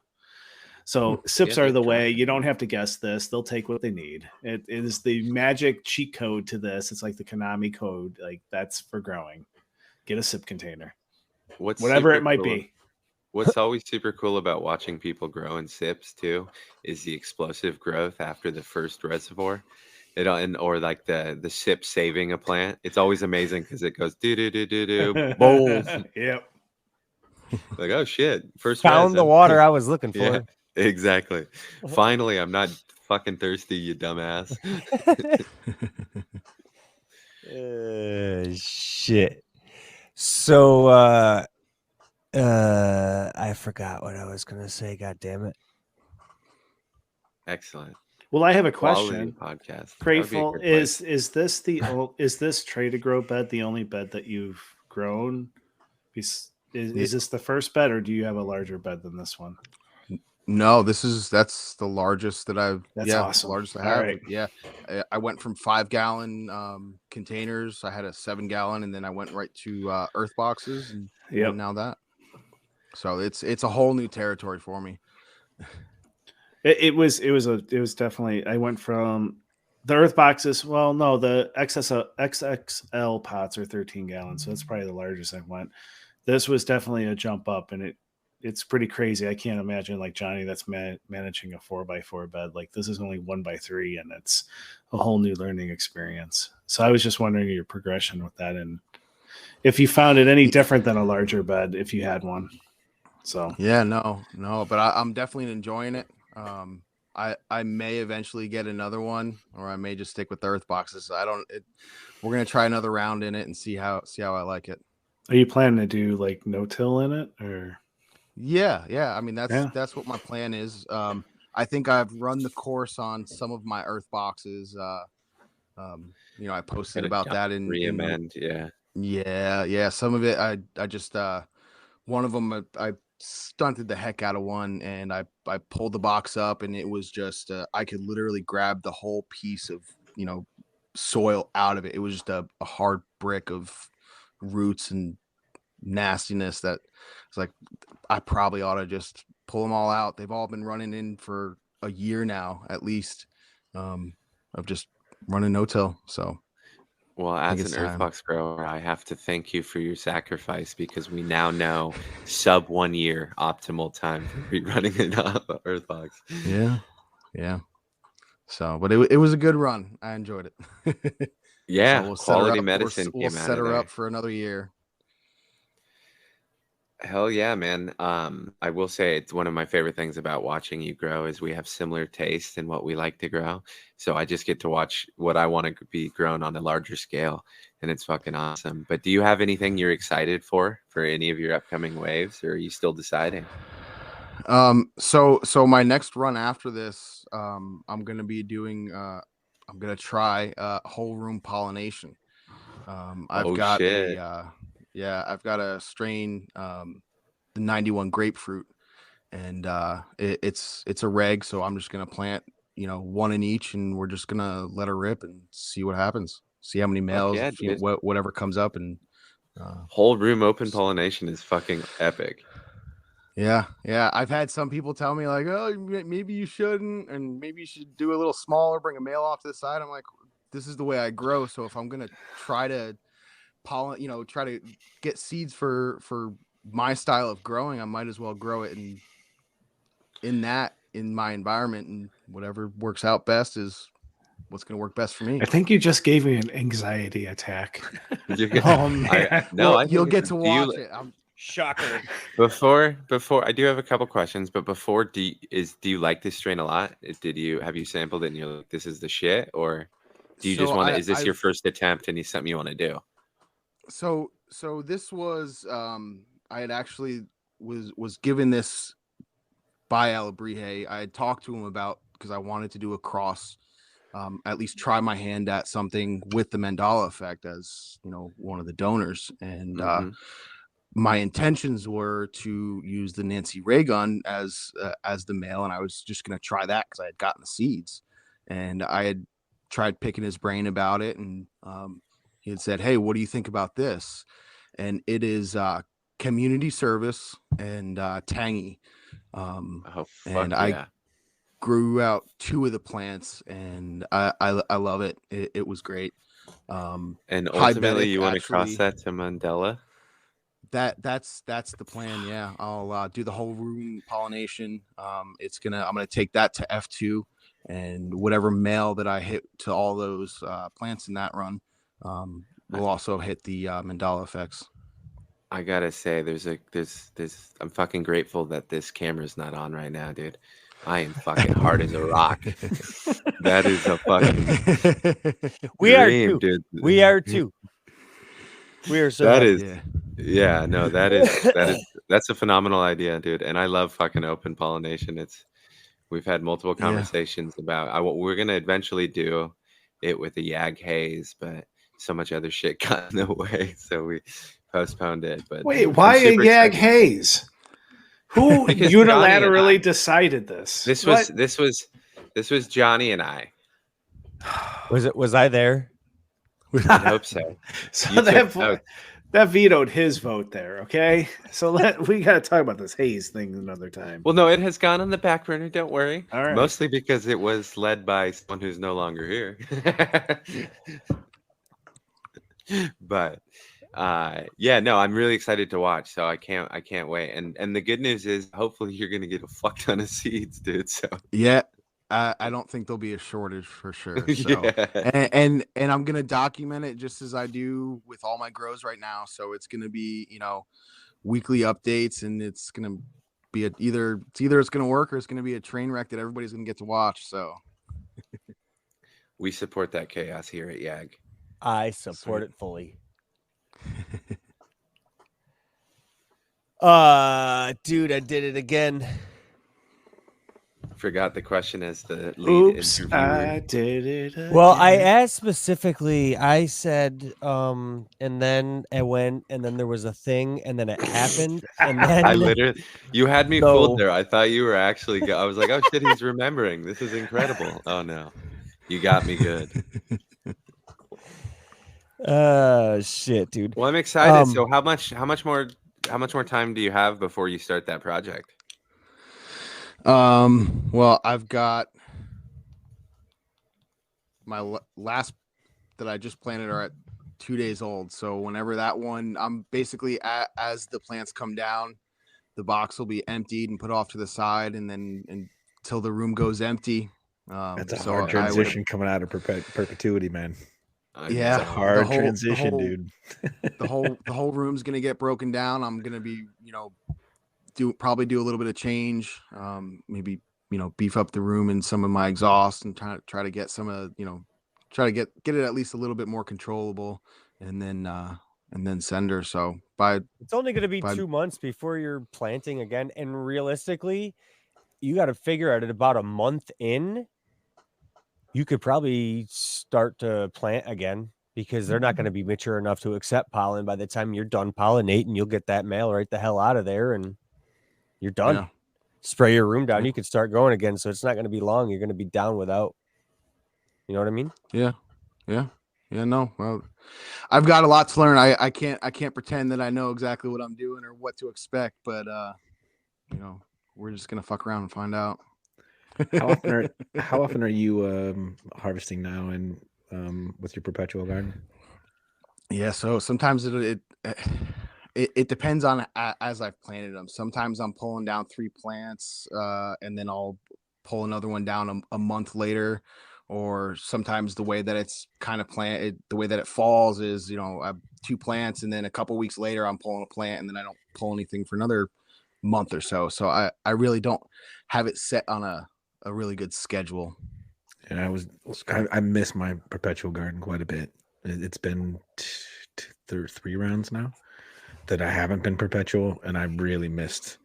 So sips are the way. You don't have to guess this. They'll take what they need. It is the magic cheat code to this. It's like the Konami code. That's for growing. Get a sip container. Whatever it might be. What's always super cool about watching people grow in sips too is the explosive growth after the first reservoir. Or the sip saving a plant. It's always amazing because it goes do boom. Yep. Oh shit! First found the water I was looking for. Yeah, exactly. Finally, I'm not fucking thirsty, you dumbass. Shit. So I forgot what I was gonna say. God damn it. Excellent. Well, I have a question. Podcast. Grateful, is this tray to grow bed the only bed that you've grown? Is this the first bed, or do you have a larger bed than this one? No, that's the largest that I've. That's awesome. The largest I have. Right. Yeah, I went from 5-gallon containers. I had a 7-gallon, and then I went right to earth boxes, and now that. So it's a whole new territory for me. It was definitely. I went from the earth boxes. Well, no, the XXL pots are 13 gallons, so that's probably the largest I went. This was definitely a jump up, and it's pretty crazy. I can't imagine Johnny that's managing a 4x4 bed. This is only 1x3, and it's a whole new learning experience. So I was just wondering your progression with that, and if you found it any different than a larger bed, if you had one. So yeah, no, but I'm definitely enjoying it. I may eventually get another one, or I may just stick with the earth boxes. We're gonna try another round in it and see how I like it. Are you planning to do no-till in it, or? Yeah. I mean, that's what my plan is. I think I've run the course on some of my earth boxes. I posted about that in Reamend. Yeah. Some of it, I just one of them I stunted the heck out of one, and I pulled the box up, and it was just I could literally grab the whole piece of soil out of it. It was just a hard brick of roots and nastiness that it's like I probably ought to just pull them all out. They've all been running in for a year now at least, of just running no-till. So well, as an Earthbox grower, I have to thank you for your sacrifice, because we now know sub 1 year optimal time for rerunning an Earthbox. Yeah. So, but it was a good run. I enjoyed it. Yeah, so quality medicine. We'll set her up for another year. Hell yeah, man. I will say it's one of my favorite things about watching you grow is we have similar tastes in what we like to grow. So I just get to watch what I want to be grown on a larger scale, and it's fucking awesome. But do you have anything you're excited for any of your upcoming waves, or are you still deciding? So my next run after this, I'm gonna be doing I'm gonna try whole room pollination. I've got Shit. I've got a strain, the 91 grapefruit, and it's a reg, so I'm just gonna plant, one in each, and we're just gonna let her rip and see what happens. See how many males, yeah, whatever comes up, and whole room open pollination is fucking epic. Yeah. I've had some people tell me like, oh, maybe you shouldn't, and maybe you should do a little smaller, bring a male off to the side. I'm like, this is the way I grow. So if I'm gonna try to try to get seeds for my style of growing, I might as well grow it in my environment, and whatever works out best is what's gonna work best for me. I think you just gave me an anxiety attack. Oh man! You'll get to watch it. Shocker. Before I do have a couple questions, but before do you like this strain a lot? Have you sampled it and you're like, this is the shit, or do you just want to? Is this your first attempt and it's something you want to do? So this was I had actually was given this by Alabrije. I had talked to him about, because I wanted to do a cross, at least try my hand at something with the Mandala effect as one of the donors, and my intentions were to use the Nancy Ray gun as the male, and I was just going to try that because I had gotten the seeds, and I had tried picking his brain about it, and he had said, "Hey, what do you think about this?" And it is community service and tangy. I grew out 2 of the plants, and I love it. It was great. And ultimately, you want to cross that to Mandela? That's the plan. Yeah, I'll do the whole room pollination. I'm gonna take that to F2, and whatever male that I hit to all those plants in that run, we'll also hit the Mandala effects. I gotta say, I'm fucking grateful that this camera's not on right now, dude. I am fucking hard as a rock. That is a fucking we dream, are too, dude. We are too. We are so. That is. Yeah, no, that's a phenomenal idea, dude. And I love fucking open pollination. We've had multiple conversations about we're gonna eventually do it with a Yag haze, but so much other shit got in the way, so we postponed it. But wait, why a Yag haze? Who unilaterally decided this? This was Johnny and I. Was I there? I hope so. So that vetoed his vote there. Okay, so we got to talk about this haze thing another time. Well, no, it has gone on the back burner. Don't worry. All right. Mostly because it was led by someone who's no longer here. But no, I'm really excited to watch. So I can't wait. And the good news is, hopefully, you're gonna get a fuck ton of seeds, dude. So yeah. I don't think there'll be a shortage for sure. So. and I'm gonna document it just as I do with all my grows right now. So it's gonna be weekly updates, and it's gonna be either it's gonna work or it's gonna be a train wreck that everybody's gonna get to watch. So we support that chaos here at Yag. I support it fully. Dude, I did it again. Forgot the question as the lead interviewer. I did it again. Well, I asked specifically. I said, and then I went, and then there was a thing, and then it happened, and then you had me fooled there. I thought you were actually. I was like, oh shit, he's remembering. This is incredible. Oh no, you got me good. Shit, dude. Well, I'm excited. So how much more time do you have before you start that project? Well, I've got my last that I just planted are at 2 days old. So whenever that one, I'm basically as the plants come down, the box will be emptied and put off to the side, and then until the room goes empty. That's a hard transition coming out of perpetuity, man. Yeah, it's a hard transition, dude. the whole room's gonna get broken down. I'm gonna be, probably do a little bit of change. Maybe beef up the room and some of my exhaust and try to get some of try to get it at least a little bit more controllable, and then send her. So it's only going to be 2 months before you're planting again, and realistically, you got to figure out at about a month in, you could probably start to plant again, because they're not going to be mature enough to accept pollen by the time you're done pollinating. You'll get that male right the hell out of there, and you're done. Yeah. Spray your room down. You can start going again. So it's not going to be long. You're going to be down without. You know what I mean? Yeah. No, well, I've got a lot to learn. I can't pretend that I know exactly what I'm doing or what to expect, but we're just gonna fuck around and find out. How often are you harvesting now and with your perpetual garden? Yeah, so sometimes it depends on as I've planted them. Sometimes I'm pulling down 3 plants, and then I'll pull another one down a month later. Or sometimes the way that it's kind of planted, the way that it falls is, I have 2 plants, and then a couple weeks later I'm pulling a plant, and then I don't pull anything for another month or so. So I really don't have it set on a really good schedule. And I miss my perpetual garden quite a bit. It's been 3 rounds now that I haven't been perpetual, and I really missed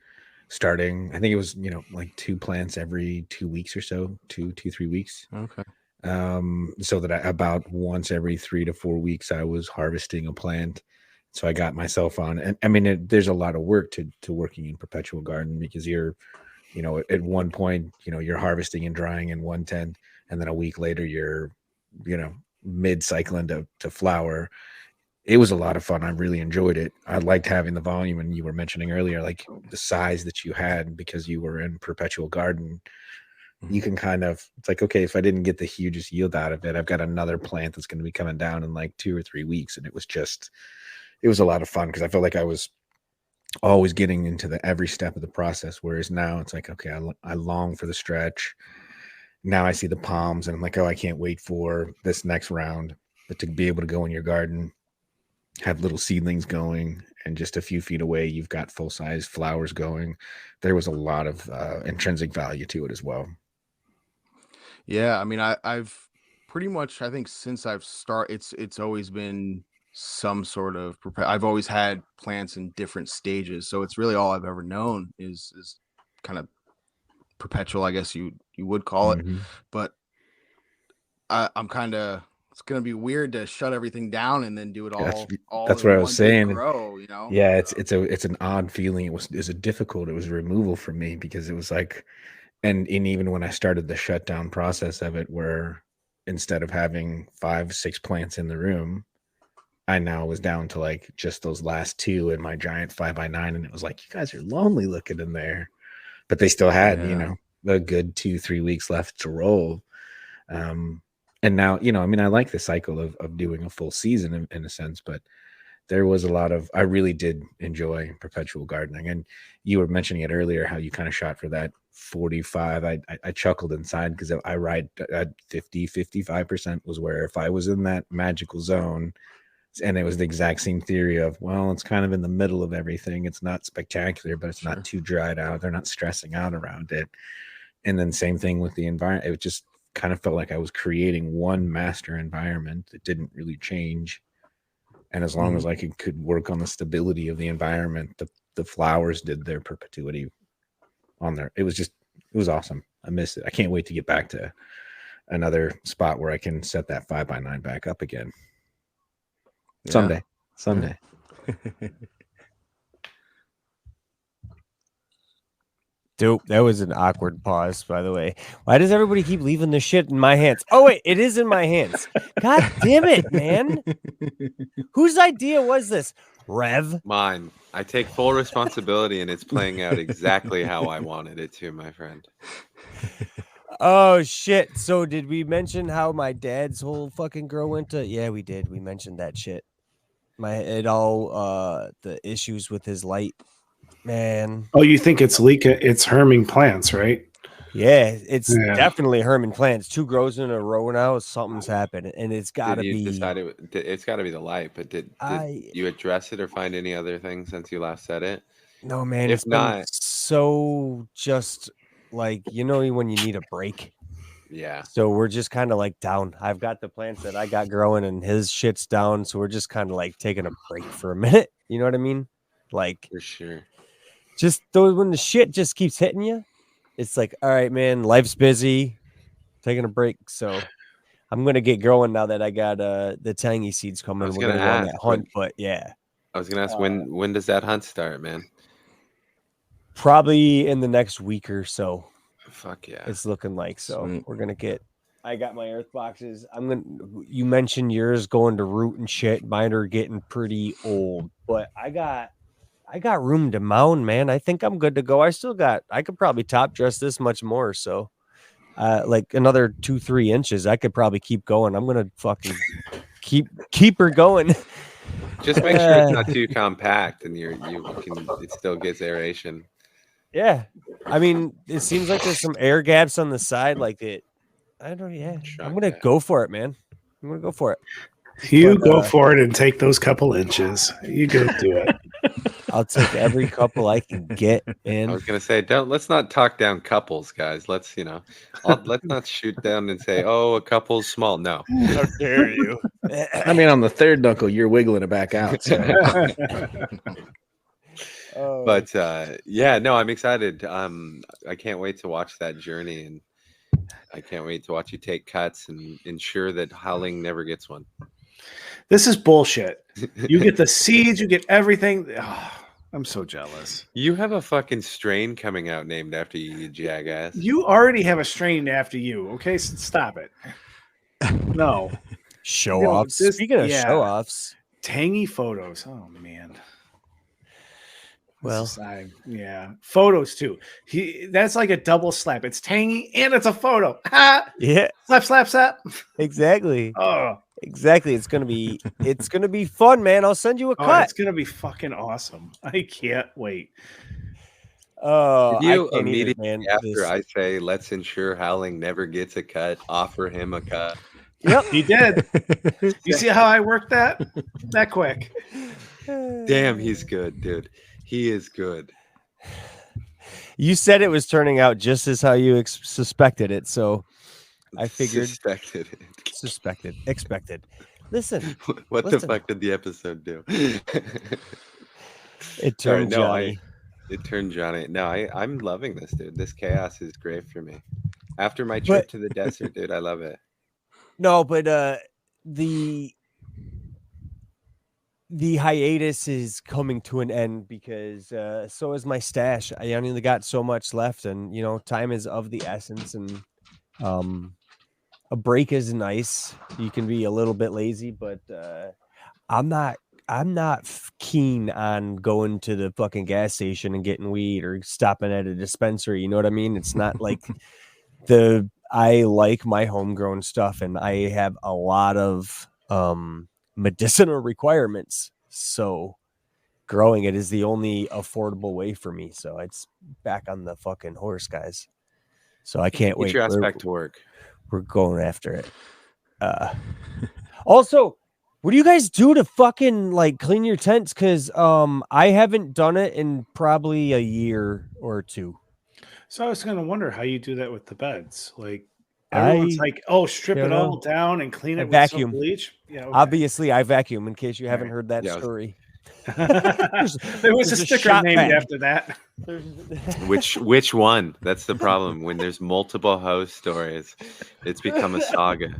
starting. I think it was like 2 plants every 2 weeks or so, 2-3 weeks. Okay. So that about once every 3 to 4 weeks I was harvesting a plant. So I got myself on, and I mean there's a lot of work to working in perpetual garden, because you're at one point you're harvesting and drying in one tent, and then a week later you're mid cycling to flower. It was a lot of fun. I really enjoyed it. I liked having the volume, and you were mentioning earlier, like the size that you had because you were in perpetual garden. You can it's like, okay, if I didn't get the hugest yield out of it, I've got another plant that's going to be coming down in like 2 or 3 weeks. And it was a lot of fun, because I felt like I was always getting into every step of the process. Whereas now it's like, okay, I long for the stretch. Now I see the palms and I'm like, oh, I can't wait for this next round. But to be able to go in your garden, have little seedlings going, and just a few feet away, you've got full-size flowers going. There was a lot of intrinsic value to it as well. Yeah, I mean, I've pretty much, I think since I've started, it's always been some sort of, I've always had plants in different stages. So it's really all I've ever known is kind of perpetual, I guess you would call it. Mm-hmm. But I'm kind of, it's going to be weird to shut everything down and then do it all. That's what I was saying. Grow, Yeah, it's an odd feeling. It was difficult. It was removal for me, because it was like, and even when I started the shutdown process of it, where instead of having 5-6 plants in the room, I now was down to like just those last 2 in my giant 5x9, and it was like, you guys are lonely looking in there, but they still had a good 2-3 weeks left to roll. And now, I mean, I like the cycle of doing a full season in a sense, but there was a lot of, I really did enjoy perpetual gardening. And you were mentioning it earlier, how you kind of shot for that 45. I chuckled inside, because I ride at 55% was where if I was in that magical zone, and it was the exact same theory of, well, it's kind of in the middle of everything. It's not spectacular, but it's not too dried out. They're not stressing out around it. And then same thing with the environment. It just kind of felt like I was creating one master environment that didn't really change. And as long as I could work on the stability of the environment, the flowers did their perpetuity on there. It was awesome. I miss it. I can't wait to get back to another spot where I can set that 5x9 back up again. Yeah. Someday. Dope. That was an awkward pause, by the way. Why does everybody keep leaving the shit in my hands? Oh, wait, it is in my hands. God damn it, man. Whose idea was this? Rev? Mine. I take full responsibility, and it's playing out exactly how I wanted it to, my friend. Oh, shit. So did we mention how my dad's whole fucking grow went to? Yeah, we did. We mentioned that shit. The issues with his light. Man. Oh, you think it's it's harming plants, right? Yeah, it's definitely Herman plants. 2 grows in a row now. Something's happened, and it's got to be. It's got to be the light. But did you address it or find any other things since you last said it? No, man. It's been so just like when you need a break. Yeah. So we're just kind of like down. I've got the plants that I got growing, and his shit's down. So we're just kind of like taking a break for a minute. You know what I mean? Like for sure. Just when the shit just keeps hitting you. It's like, all right, man, life's busy, taking a break. So I'm going to get growing now that I got the tangy seeds coming. We're going to go on that hunt, but yeah. I was going to ask, when does that hunt start, man? Probably in the next week or so. Fuck yeah. It's looking like so. Sweet. We're going to I got my earth boxes. You mentioned yours going to root and shit. Mine are getting pretty old, but I got room to mound, man. I think I'm good to go. I could probably top dress this much more. So like another 2-3 inches, I could probably keep going. I'm going to fucking keep her going. Just make sure it's not too compact and it still gets aeration. Yeah. I mean, it seems like there's some air gaps on the side. Like I'm going to go for it, man. I'm going to go for it. Go for it and take those couple inches. You go do it. I'll take every couple I can get in. I was gonna say, let's not talk down couples, guys. Let's not shoot down and say, oh, a couple's small. No. How dare you? I mean, on the third knuckle, you're wiggling it back out. So. But I'm excited. I can't wait to watch that journey, and I can't wait to watch you take cuts and ensure that Howling never gets one. This is bullshit. You get the seeds, you get everything. Oh, I'm so jealous. You have a fucking strain coming out named after you, you jackass. You already have a strain after you. Okay, stop it. No. Show offs. Speaking of show offs, tangy photos. Oh man. Well, photos too. That's like a double slap. It's tangy and it's a photo. Yeah. Slap. Exactly. Oh. Exactly. It's gonna be fun, man. I'll send you a cut. It's gonna be fucking awesome. I can't wait. Oh, you immediately after I say let's ensure Howling never gets a cut, offer him a cut. Yep, he did. You see how I worked that quick? Damn, he's good, dude. He is good. You said it was turning out just as how you expected it, so I figured. Expected. Listen. What the fuck did the episode do? It turned Johnny. It turned Johnny. No, I'm loving this, dude. This chaos is great for me. After my trip to the desert, dude, I love it. No, but the hiatus is coming to an end because so is my stash. I only got so much left, and time is of the essence, and a break is nice. You can be a little bit lazy, but I'm not keen on going to the fucking gas station and getting weed or stopping at a dispensary. You know what I mean? It's not like I like my homegrown stuff, and I have a lot of medicinal requirements. So growing it is the only affordable way for me. So it's back on the fucking horse, guys. So I can't wait. Get your ass back to work. We're going after it. Also, what do you guys do to fucking like clean your tents? Because I haven't done it in probably a year or two. So I was gonna wonder how you do that with the beds. Like everyone's like, "Oh, strip it all down and clean it with some bleach." Yeah, okay. Obviously, I vacuum. In case you haven't heard that story. There was a sticker named after that. Which one? That's the problem. When there's multiple host stories, it's become a saga.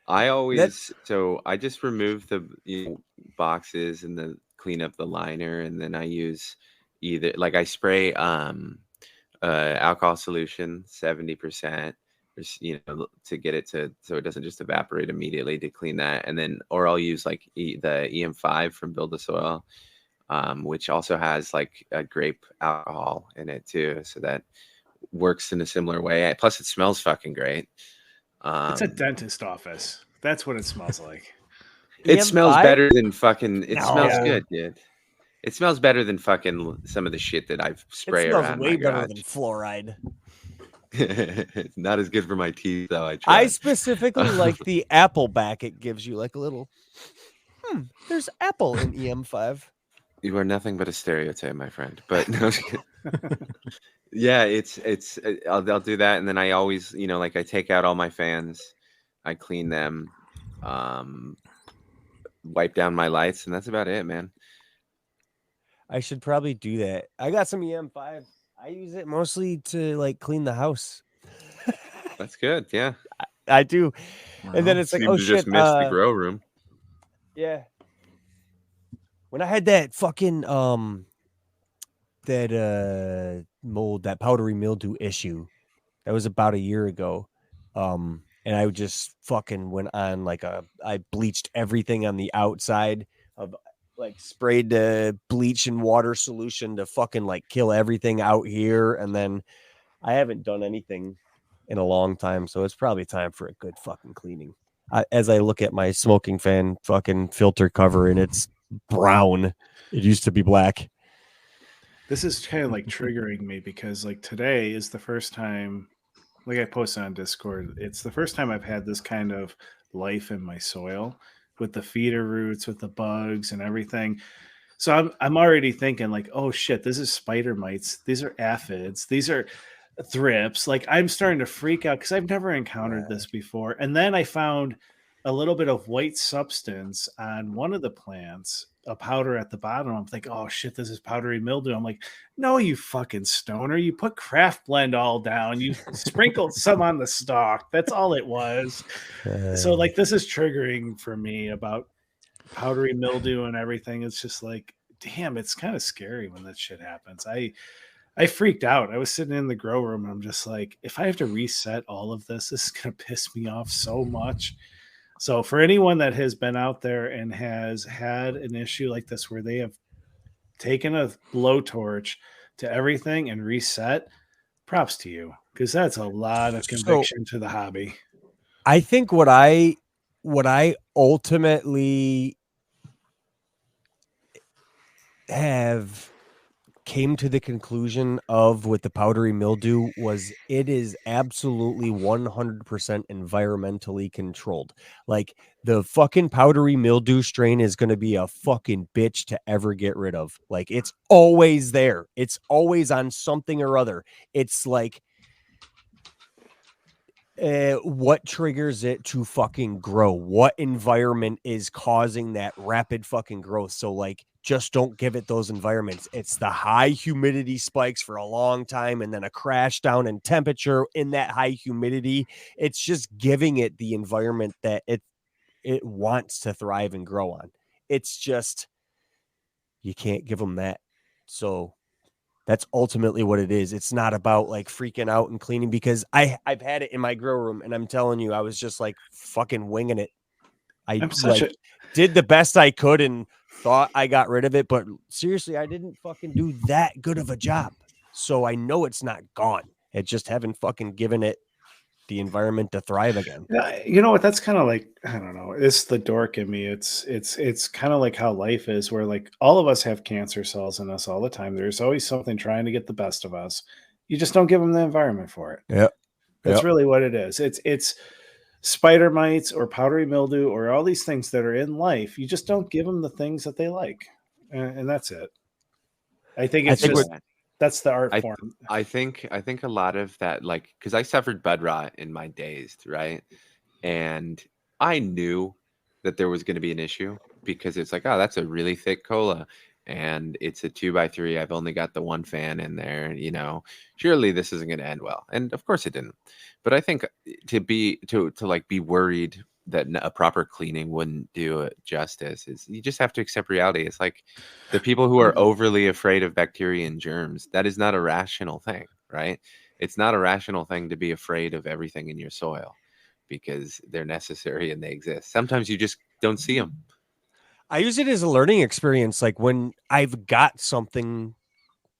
I just remove the boxes and clean up the liner, and then I use I spray alcohol solution 70%, to get it so it doesn't just evaporate immediately, to clean that, and then I'll use the EM5 from Build a Soil, which also has a grape alcohol in it too, so that works in a similar way. Plus, it smells fucking great. It's a dentist office. That's what it smells like. It smells better than fucking. It smells good, dude. It smells better than fucking some of the shit that I've sprayed around. It smells way better than fluoride. It's not as good for my teeth, though. I specifically like the apple back. It gives you like a little, there's apple in EM5. You are nothing but a stereotype, my friend. But no, yeah, I'll do that. And then I always, like I take out all my fans, I clean them, wipe down my lights, and that's about it, man. I should probably do that. I got some EM5. I use it mostly to like clean the house. That's good. Yeah, I do. And then it's like, oh shit, just miss the grow room. Yeah. When I had that fucking that powdery mildew issue, that was about a year ago. And I just fucking went on I bleached everything on the outside of like sprayed the bleach and water solution to fucking like kill everything out here. And then I haven't done anything in a long time. So it's probably time for a good fucking cleaning. As I look at my smoking fan fucking filter cover and it's brown, it used to be black. This is kind of like triggering me because like today is the first time, like I posted on Discord, it's the first time I've had this kind of life in my soil with the feeder roots, with the bugs and everything. So I'm already thinking like, oh shit, this is spider mites. These are aphids. These are thrips. Like I'm starting to freak out because I've never encountered this before. And then I found a little bit of white substance on one of the plants, a powder at the bottom. I'm like, oh shit, this is powdery mildew. I'm like, no, you fucking stoner. You put craft blend all down. You sprinkled some on the stalk. That's all it was. So like this is triggering for me about powdery mildew and everything. It's just like, damn, it's kind of scary when that shit happens. I freaked out. I was sitting in the grow room and I'm just like, if I have to reset all of this is going to piss me off so much. So for anyone that has been out there and has had an issue like this where they have taken a blowtorch to everything and reset, props to you, because that's a lot of conviction to the hobby. I think what I ultimately have came to the conclusion of with the powdery mildew was it is absolutely 100% environmentally controlled. Like the fucking powdery mildew strain is going to be a fucking bitch to ever get rid of. Like it's always there. It's always on something or other. It's like what triggers it to fucking grow? What environment is causing that rapid fucking growth? So like, just don't give it those environments. It's the high humidity spikes for a long time and then a crash down in temperature in that high humidity. It's just giving it the environment that it wants to thrive and grow on. It's just, you can't give them that. So that's ultimately what it is. It's not about like freaking out and cleaning because I've had it in my grow room and I'm telling you, I was just like fucking winging it. I did the best I could and thought I got rid of it, but seriously, I didn't fucking do that good of a job. So I know it's not gone. It just haven't fucking given it the environment to thrive again. You know what? That's kind of like, I don't know. It's the dork in me. It's kind of like how life is, where like all of us have cancer cells in us all the time. There's always something trying to get the best of us. You just don't give them the environment for it. Yeah, that's really what it is. It's spider mites or powdery mildew or all these things that are in life. You just don't give them the things that they like, and that's it. I think that's the art form. I think a lot of that, like, because I suffered bud rot in my days, right? And I knew that there was going to be an issue because it's like, oh, that's a really thick cola and it's a 2x3. I've only got the one fan in there, surely this isn't going to end well. And of course it didn't. But I think to be worried that a proper cleaning wouldn't do it justice is you just have to accept reality. It's like the people who are overly afraid of bacteria and germs. That is not a rational thing, right? It's not a rational thing to be afraid of everything in your soil because they're necessary and they exist. Sometimes you just don't see them. I use it as a learning experience. Like when I've got something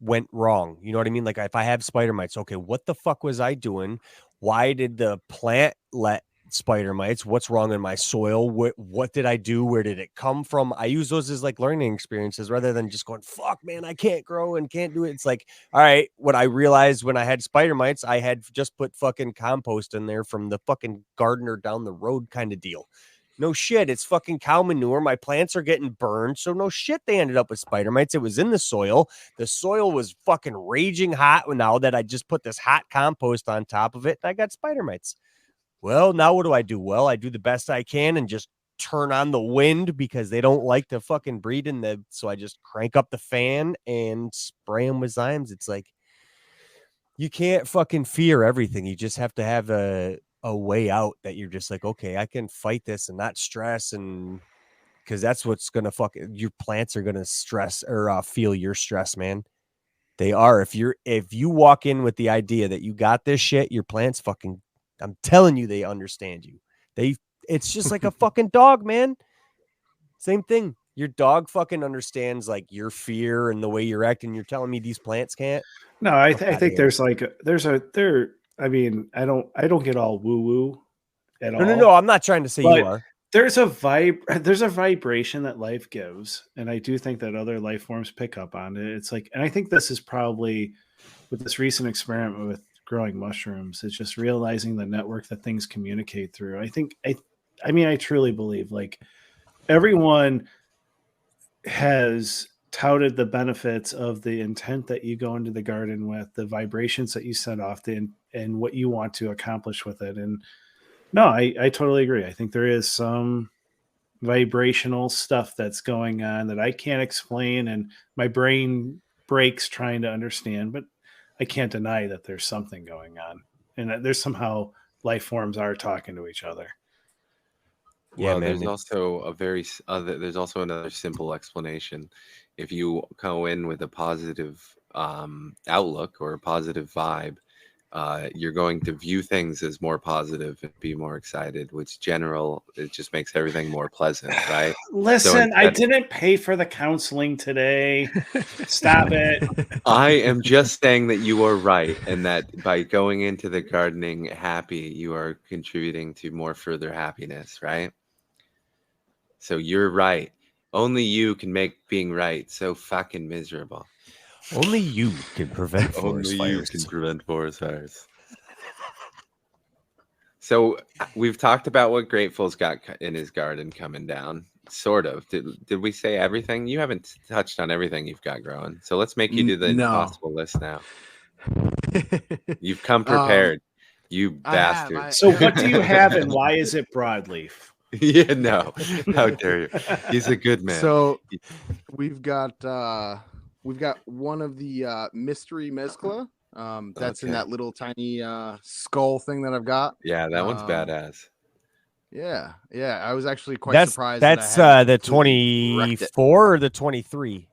went wrong, you know what I mean? Like if I have spider mites, okay, what the fuck was I doing? Why did the plant let spider mites. What's wrong in my soil? What did I do? Where did it come from? I use those as like learning experiences rather than just going, fuck, man, I can't grow and can't do it. It's like, all right, what I realized when I had spider mites, I had just put fucking compost in there from the fucking gardener down the road kind of deal. No shit, it's fucking cow manure. My plants are getting burned. So no shit, they ended up with spider mites. It was in the soil. The soil was fucking raging hot now that I just put this hot compost on top of it. And I got spider mites. Well, now what do? Well, I do the best I can and just turn on the wind because they don't like to fucking breed in the. So I just crank up the fan and spray them with Zymes. It's like, you can't fucking fear everything. You just have to have a way out that you're just like, okay, I can fight this and not stress. And because that's what's going to your plants are going to stress or feel your stress, man. They are. If you walk in with the idea that you got this shit, your plants fucking, I'm telling you, they understand you. It's just like a fucking dog, man. Same thing. Your dog fucking understands like your fear and the way you're acting. You're telling me these plants can't? No, I think there's I mean, I don't get all woo woo at all. No. I'm not trying to say you are. There's a vibration that life gives, and I do think that other life forms pick up on it. It's like, and I think this is probably with this recent experiment with growing mushrooms, it's just realizing the network that things communicate through. I truly believe like everyone has touted the benefits of the intent that you go into the garden with, the vibrations that you set off, and what you want to accomplish with it. And no, I totally agree. I think there is some vibrational stuff that's going on that I can't explain, and my brain breaks trying to understand, but I can't deny that there's something going on, and that there's somehow life forms are talking to each other. Yeah, well, man, there's also another simple explanation. If you go in with a positive outlook or a positive vibe, you're going to view things as more positive and be more excited, which it just makes everything more pleasant, right? Listen, I didn't pay for the counseling today. Stop it. I am just saying that you are right, and that by going into the gardening happy, you are contributing to more further happiness, right? So you're right. Only you can make being right so fucking miserable. Only you can prevent forest fires. Only you can prevent forest fires. So we've talked about what Grateful's got in his garden coming down. Sort of. Did we say everything? You haven't touched on everything you've got growing. So let's make you do the impossible list now. You've come prepared. You bastard. So what do you have and why is it broadleaf? Yeah, no. How dare you? He's a good man. So we've got one of the mystery mescla. That's in that little tiny skull thing that I've got. Yeah, that one's badass. Yeah. I was actually quite surprised. That's the 24 or the 23.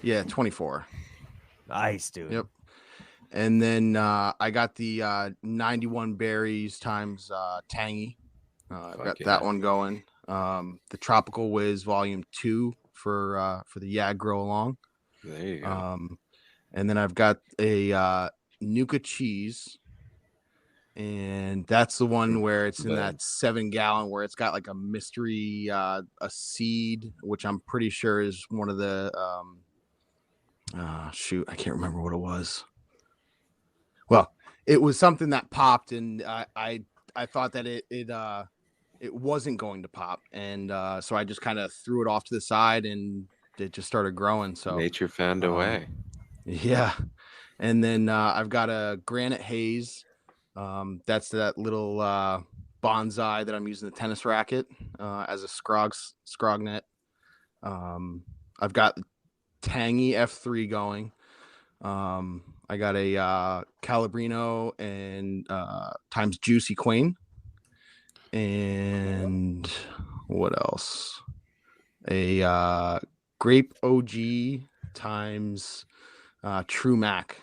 Yeah, 24. Nice, dude. Yep. And then I got the 91 berries times tangy. I've got that one going. The Tropical Whiz Volume 2 for the Yag Grow Along. There you go. And then I've got a Nuka cheese, and that's the one where it's in that 7-gallon where it's got like a mystery a seed, which I'm pretty sure is one of the I can't remember what it was. Well, it was something that popped, and I thought that it wasn't going to pop, and so I just kind of threw it off to the side, and it just started growing. So nature found a way. Yeah. And then I've got a Granite Haze. That's that little bonsai that I'm using the tennis racket as a scrog net. I've got Tangy F3 going. I got a Calabrino and times Juicy Queen. And what else? A Grape OG times True Mac.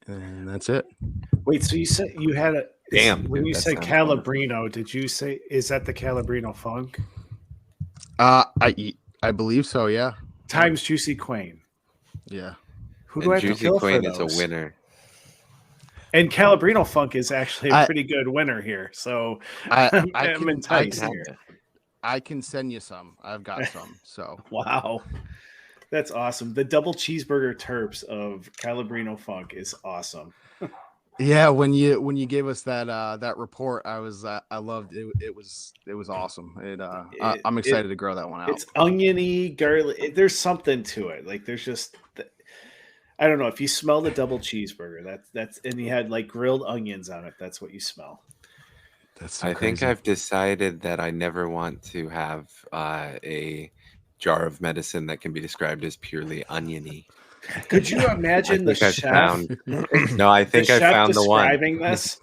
And that's it. Wait, so you said you had a when you said Calabrino, did you say is that the Calabrino Funk? I believe so, yeah. Times Juicy Queen. Yeah. Who do I have Juicy to kill Queen for is those? a winner. And Calabrino Funk is actually a pretty good winner here. So I'm enticed here. I can send you some. I've got some. So wow. That's awesome. The double cheeseburger terps of Calabrino Funk is awesome. Yeah, when you gave us that report, I loved it. It was awesome. I'm excited to grow that one out. It's oniony, garlic. There's something to it. Like there's just, I don't know. If you smell the double cheeseburger, that's and you had like grilled onions on it. That's what you smell. That's so I crazy. think I've decided that I never want to have a jar of medicine that can be described as purely oniony. Could you imagine the chef? No, I think I found the one. Describing this.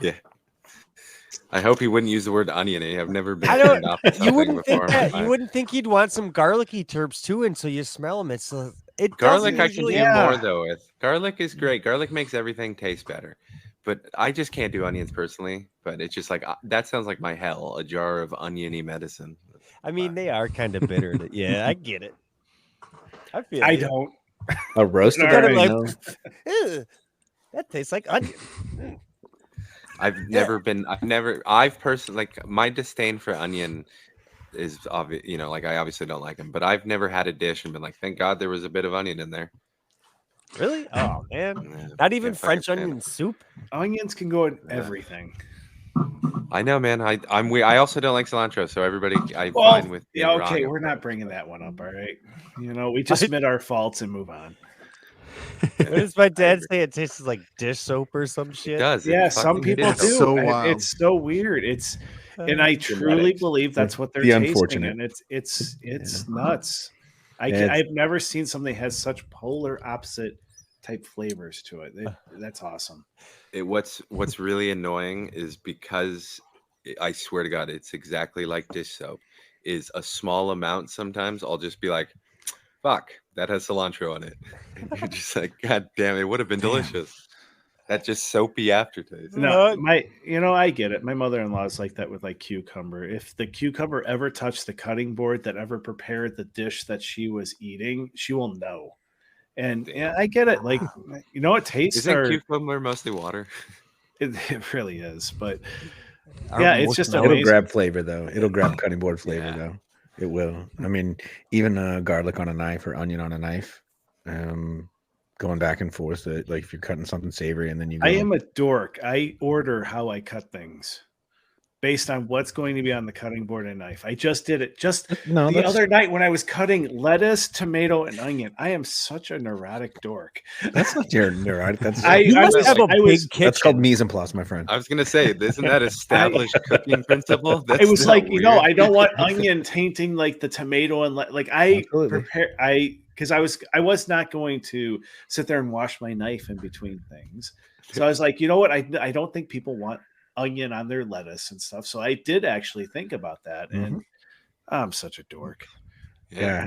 Yeah. I hope he wouldn't use the word oniony. I've never been turned off. You wouldn't think that. You wouldn't think you'd want some garlicky terps too until you smell them. Garlic I can do more though with. Garlic is great. Garlic makes everything taste better. But I just can't do onions personally. But it's just like that sounds like my hell. A jar of oniony medicine. I mean, they are kind of bitter. Yeah, I get it. I don't. A roasted onion. That tastes like onion. I've personally, like, my disdain for onion is obvious, like I obviously don't like them, but I've never had a dish and been like, thank God there was a bit of onion in there. Really? Oh man. Not even French onion soup? Onions can go in everything. I know, man. I also don't like cilantro, so everybody fine with okay, we're not bringing that one up, all right? We just admit our faults and move on. What does my dad say? It tastes like dish soap or some shit. It does. Yeah, some people do. So wild. It's so weird. And I truly believe that's what they're tasting, and it's nuts. I've never seen something that has such polar opposite type flavors to it. That's awesome. What's really annoying is because I swear to God, it's exactly like dish soap. Is a small amount sometimes I'll just be like, fuck, that has cilantro in it. And you're just like, God damn, it would have been delicious. That just soapy aftertaste. No, I get it. My mother-in-law is like that with like cucumber. If the cucumber ever touched the cutting board that ever prepared the dish that she was eating, she will know. And I get it. Like, it tastes. Isn't cucumber mostly water? It really is, but it's just it'll grab flavor though. It'll grab cutting board flavor though. It will. I mean, even garlic on a knife or onion on a knife, going back and forth. Like if you're cutting something savory and then you. I am a dork. I order how I cut things based on what's going to be on the cutting board and knife. I just did it the other night when I was cutting lettuce, tomato, and onion. I am such a neurotic dork. That's not your neurotic. That's that's called mise en place, my friend. I was gonna say, isn't that established cooking principle? It was like weird. I don't want onion tainting like the tomato and like I prepare. Because I was not going to sit there and wash my knife in between things. So I was like, you know what? I don't think people want onion on their lettuce and stuff. So I did actually think about that, and I'm such a dork. Yeah,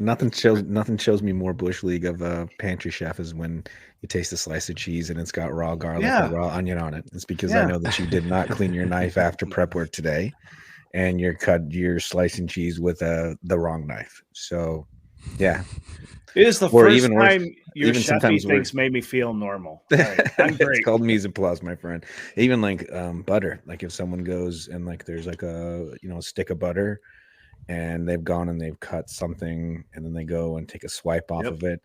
nothing shows me more bush league of a pantry chef is when you taste a slice of cheese and it's got raw garlic or raw onion on it. It's because I know that you did not clean your knife after prep work today, and you're slicing cheese with the wrong knife. So yeah. It is the first time your chefy things made me feel normal. Right, I'm great. It's called mise en place, my friend. Even like butter. Like if someone goes and like there's like a stick of butter and they've gone and they've cut something and then they go and take a swipe off of it.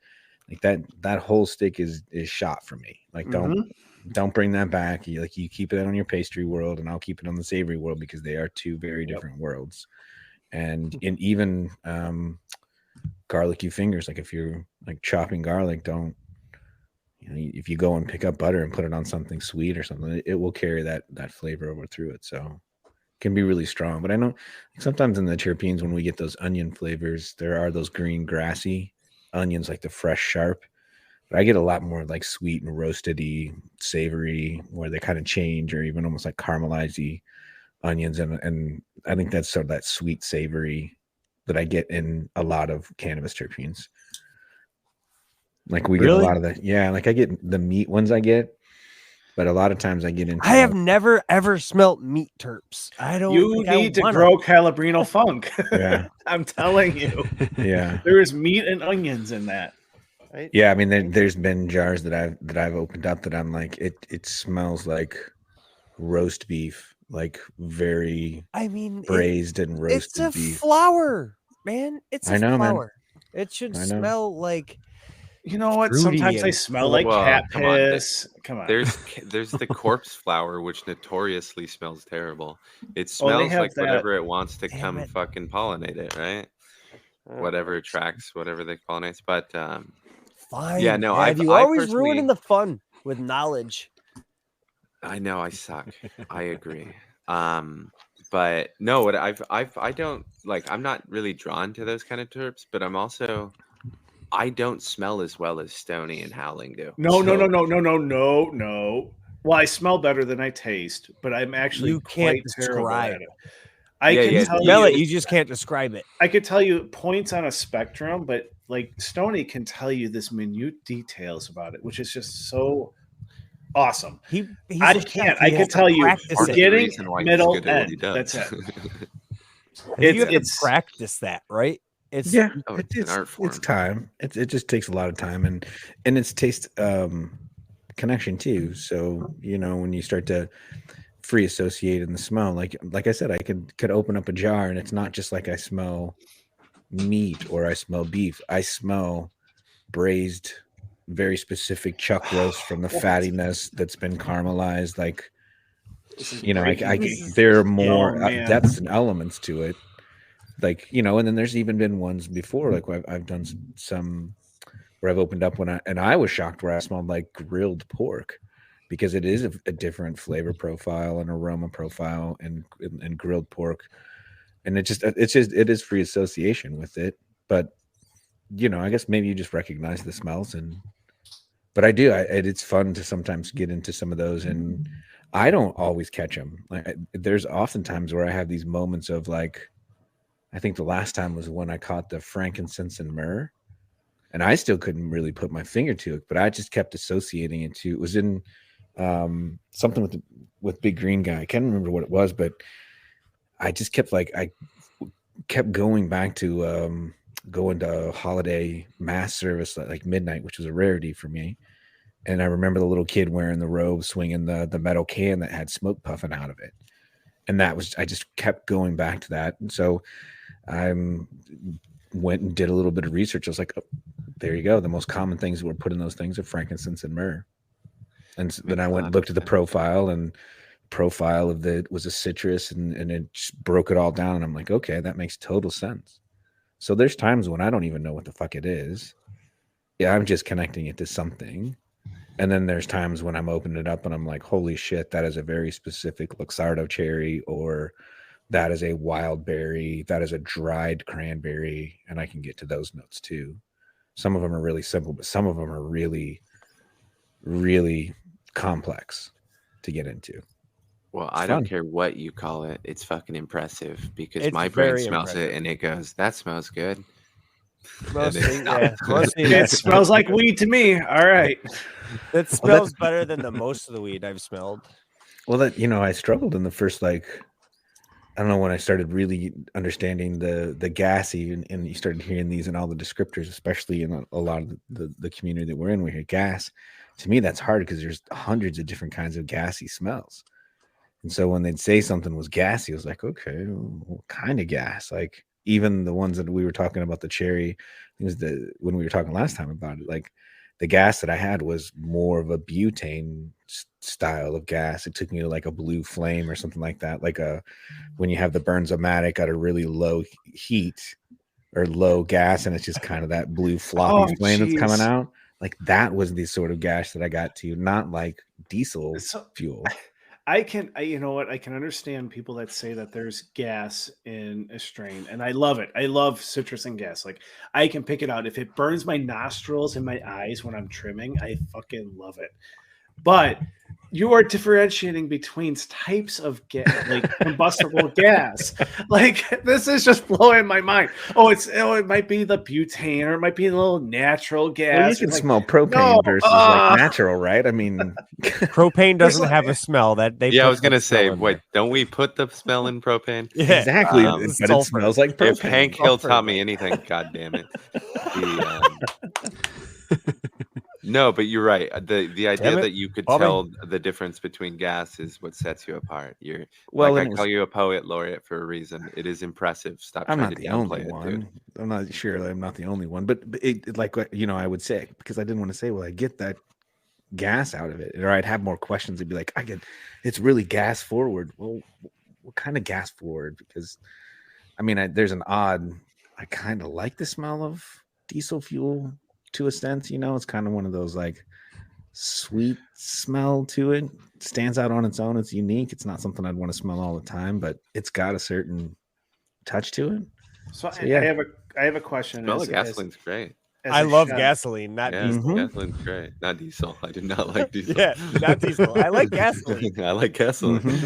Like that whole stick is shot for me. Like don't bring that back. You keep it on your pastry world and I'll keep it on the savory world because they are two very different worlds. And in even garlicky fingers, like if you're like chopping garlic, don't if you go and pick up butter and put it on something sweet or something, it will carry that flavor over through it. So it can be really strong. But I know sometimes in the terpenes when we get those onion flavors, there are those green grassy onions, like the fresh sharp. But I get a lot more like sweet and roasted-y, savory, where they kind of change, or even almost like caramelized-y onions, and I think that's sort of that sweet savory that I get in a lot of cannabis terpenes. Like we get a lot of that. Yeah, like I get the meat ones but a lot of times I get into. I have never ever smelt meat terps. I don't. You need to grow Calabrino Funk. Yeah, I'm telling you. Yeah, there is meat and onions in that. Right? Yeah, I mean, there's been jars that I've opened up that I'm like, it smells like roast beef, like very braised and roasted it's a beef. flower, man. It's a flower. Man. It should smell like. You know what? Sometimes I smell like cat piss. Come on. There's the corpse flower, which notoriously smells terrible. It smells like whatever it wants to come fucking pollinate it, right? Whatever attracts, whatever they pollinate. But fine. Yeah, no, you always ruining the fun with knowledge. I know I suck. I agree. But no, what I don't like. I'm not really drawn to those kind of terps, but I don't smell as well as Stoney and Howling do. No. Well, I smell better than I taste, but I'm actually quite terrible at it. I can tell you just can't describe it. I could tell you points on a spectrum, but like Stoney can tell you this minute details about it, which is just so awesome. I can't. I could tell you beginning, middle, end. That's it. You have to practice that, right? It's an art form. It's time. It just takes a lot of time and it's taste connection too. So when you start to free associate in the smell, like I said, I could open up a jar and it's not just like I smell meat or I smell beef. I smell braised, very specific chuck roast from the fattiness that's been caramelized. Like there are more depths and elements to it. Like, and then there's even been ones before, like I've done some where I've opened up and I was shocked where I smelled like grilled pork because it is a different flavor profile and aroma profile and grilled pork. And it is free association with it. But, I guess maybe you just recognize the smells but I do, it's fun to sometimes get into some of those and I don't always catch them. Like there's often times where I have these moments of like, I think the last time was when I caught the frankincense and myrrh, and I still couldn't really put my finger to it, but I just kept associating it to. It was in something with Big Green Guy. I can't remember what it was, but I just kept I kept going back to going to holiday mass service at like midnight, which was a rarity for me. And I remember the little kid wearing the robe, swinging the metal can that had smoke puffing out of it, and I just kept going back to that, and so. I went and did a little bit of research. I was like, oh, there you go. The most common things that were put in those things are frankincense and myrrh. And so then I went and looked at the profile of it was a citrus and it just broke it all down. And I'm like, okay, that makes total sense. So there's times when I don't even know what the fuck it is. Yeah, I'm just connecting it to something. And then there's times when I'm opening it up and I'm like, holy shit, that is a very specific Luxardo cherry, or that is a wild berry, that is a dried cranberry, and I can get to those notes too. Some of them are really simple, but some of them are really, really complex to get into. Well, I don't care what you call it. It's fucking impressive because my brain smells it and it goes, that smells good. It smells like weed to me. All right. It smells better than the most of the weed I've smelled. Well, I struggled in the first, I don't know, when I started really understanding the gassy and you started hearing these and all the descriptors, especially in a lot of the community that we're in, we hear gas. To me, that's hard because there's hundreds of different kinds of gassy smells. And so when they'd say something was gassy, I was like, okay, what kind of gas? Like even the ones that we were talking about, the cherry, when we were talking last time about it, like the gas that I had was more of a butane style of gas. It took me to like a blue flame or something like that. Like when you have the Burns-O-Matic at a really low heat or low gas, and it's just kind of that blue floppy flame that's coming out. Like that was the sort of gas that I got to, not like diesel fuel. You know what? I can understand people that say that there's gas in a strain, and I love it. I love citrus and gas. Like I can pick it out. If it burns my nostrils and my eyes when I'm trimming, I fucking love it. But you are differentiating between types of like combustible gas. Like this is just blowing my mind. It might be the butane, or it might be a little natural gas. Well, you can smell propane versus like natural, right? I mean, propane doesn't have a smell that they. Yeah, I was gonna say, wait, don't we put the smell in propane? Yeah, exactly. But it smells like propane. If Hank Hill taught me anything, God damn it. No, but you're right. The idea Damn it, that you could Bobby. tell the difference between gas is what sets you apart. You're Well, like, and I call you a poet laureate for a reason. It is impressive. Stop I'm trying not to the only downplay it, one. dude. I'm not sure that I'm not the only one, but like I would say, because I didn't want to say, well, I get that gas out of it, or I'd have more questions. It'd be like, it's really gas forward. Well, what kind of gas forward? Because I mean, there's an odd. I kind of like the smell of diesel fuel to a sense. It's kind of one of those like sweet smell to it. Stands out on its own. It's unique. It's not something I'd want to smell all the time, but it's got a certain touch to it. So yeah. I have a question. Smell of gasoline's great. I love gasoline, not diesel. Gasoline's great. Not diesel. I do not like diesel. Yeah, not diesel. I like gasoline. I like gasoline.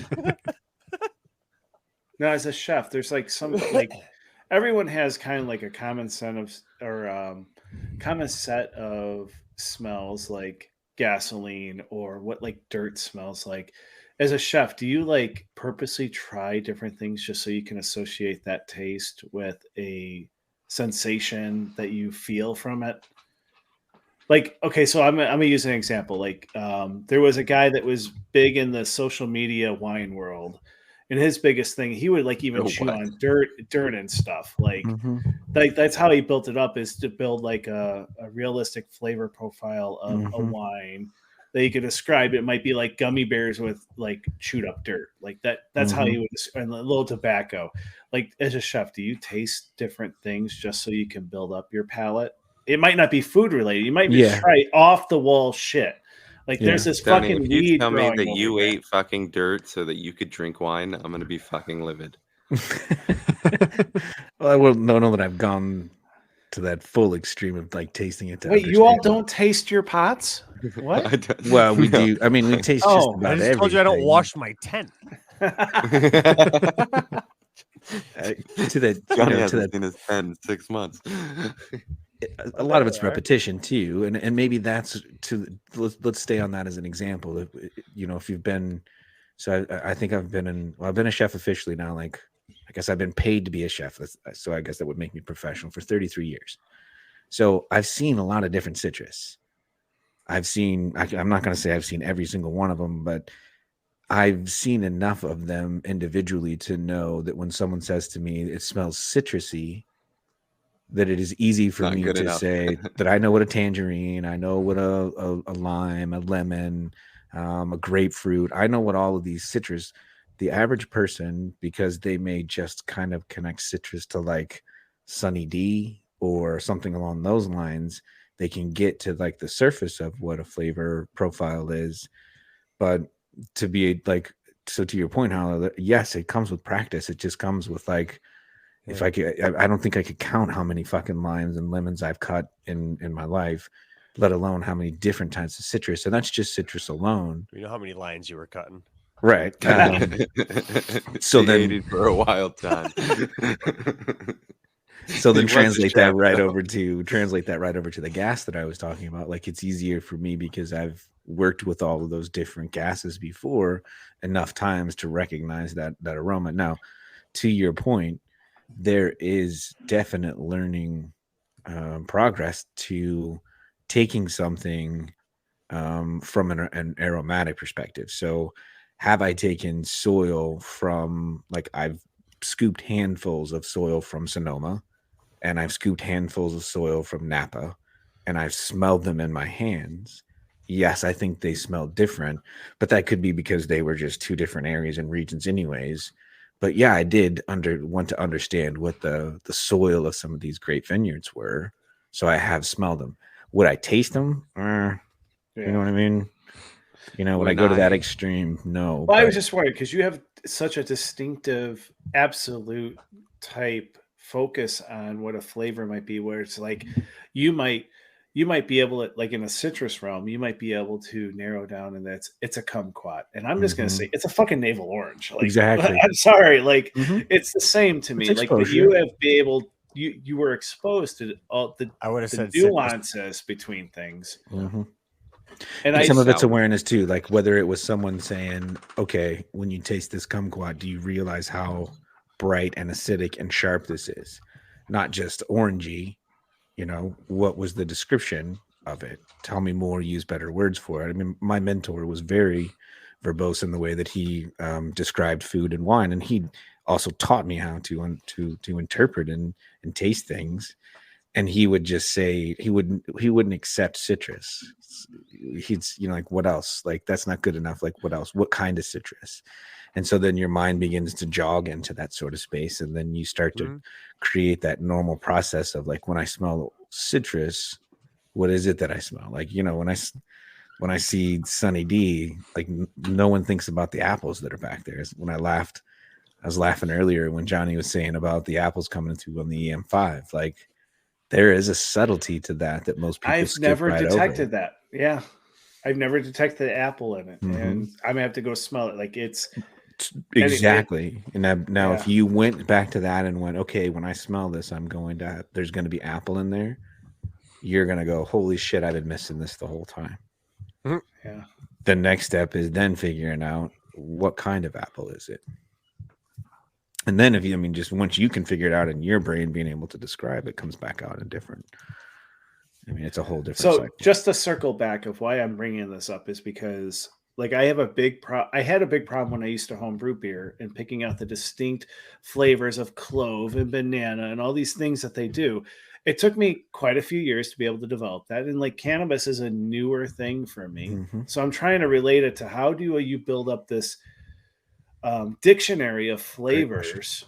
No, as a chef, there's like some like everyone has kind of like a common set of smells like gasoline or what like dirt smells like. As a chef, do you like purposely try different things just so you can associate that taste with a sensation that you feel from it? Like, okay, so I'm gonna use an example. Like, there was a guy that was big in the social media wine world, and his biggest thing, he would like even chew on dirt and stuff. Like, like that's how he built it up, is to build like a realistic flavor profile of a wine that you could describe. It might be like gummy bears with like chewed up dirt, like that. That's how you would describe, and a little tobacco. Like, as a chef, do you taste different things just so you can build up your palate? It might not be food related. You might just try off the wall shit. Like there's this Stoney, fucking if you weed. tell me that you ate fucking dirt so that you could drink wine, I'm gonna be fucking livid. Well, I will know that I've gone to that full extreme of like tasting it. Wait, you all don't taste your pots? What? Well, we do. I mean, we taste just about I just everything. told you I don't wash my tent. To that, Johnny hasn't seen his tent in 6 months. A lot of it's repetition too, and maybe that's let's stay on that as an example. If you've been, so I think I've been a chef officially now. Like I guess I've been paid to be a chef, so I guess that would make me professional for 33 years. So I've seen a lot of different citrus. I'm not going to say I've seen every single one of them, but I've seen enough of them individually to know that when someone says to me it smells citrusy, that it is easy for me to say that I know what a tangerine, I know what a lime, a lemon, a grapefruit. I know what all of these citrus. The average person, because they may just kind of connect citrus to like Sunny D or something along those lines, they can get to like the surface of what a flavor profile is. But to be like, so to your point, how yes, it comes with practice. It just comes with like, if I could, I don't think I could count how many fucking limes and lemons I've cut in my life, let alone how many different types of citrus. And that's just citrus alone. You know how many lines you were cutting. Right. So then for a wild time. So then translate that right over to the gas that I was talking about. Like it's easier for me because I've worked with all of those different gases before enough times to recognize that aroma. Now, to your point, there is definite learning progress to taking something from an aromatic perspective. So have I taken soil from, like I've scooped handfuls of soil from Sonoma and I've scooped handfuls of soil from Napa and I've smelled them in my hands. Yes, I think they smell different, but that could be because they were just two different areas and regions anyways. But yeah, I did want to understand what the soil of some of these great vineyards were. So I have smelled them. Would I taste them? You know what I mean? Would I go to that extreme? No. Well, I was just worried because you have such a distinctive, absolute type focus on what a flavor might be, where it's like you might be able to, like in a citrus realm, you might be able to narrow down, and it's a kumquat, and I'm just gonna say it's a fucking navel orange. Like, exactly. I'm sorry, like it's the same to me. Like you have been able, you were exposed to all the nuances between things. And some of it's awareness too, like whether it was someone saying, okay, when you taste this kumquat, do you realize how bright and acidic and sharp this is? Not just orangey. What was the description? of it. Tell me more, use better words for it. I mean, my mentor was very verbose in the way that he described food and wine, and he also taught me how to interpret and taste things. And he would just say he wouldn't accept citrus. He'd, you know, like, what else? Like, that's not good enough. Like, what else? What kind of citrus? And so then your mind begins to jog into that sort of space, and then you start to create that normal process of, like, when I smell citrus, what is it that I smell? Like, you know, when I see Sunny D, like, no one thinks about the apples that are back there. When I was laughing earlier when Johnny was saying about the apples coming through on the EM5. Like, there is a subtlety to that most people I've skip never right detected over. that. Yeah. I've never detected the apple in it. And I'm gonna have to go smell it. Like, it's exactly. And now if you went back to that and went, okay, when I smell this, there's going to be apple in there. You're going to go, holy shit, I've been missing this the whole time. Yeah. The next step is then figuring out what kind of apple is it. And then just once you can figure it out in your brain, being able to describe it comes back out in different. I mean, it's a whole different cycle. Just to circle back of why I'm bringing this up is because, like, I had a big problem when I used to homebrew beer and picking out the distinct flavors of clove and banana and all these things that they do. It took me quite a few years to be able to develop that. And, like, cannabis is a newer thing for me. So I'm trying to relate it to how do you build up this dictionary of flavors.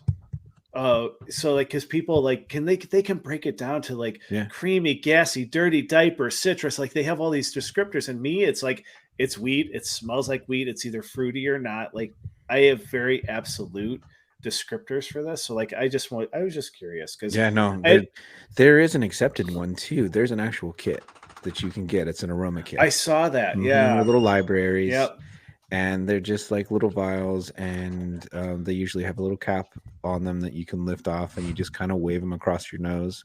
So, like, because people, like, they can break it down to, like, creamy, gassy, dirty, diaper, citrus. Like, they have all these descriptors. And me, it's like, it's weed. It smells like weed. It's either fruity or not. Like, I have very absolute descriptors for this. So, like, I was just curious because there is an accepted one too. There's an actual kit that you can get. It's an aroma kit. I saw that. Yeah, little libraries. Yep. And they're just like little vials, and they usually have a little cap on them that you can lift off, and you just kind of wave them across your nose.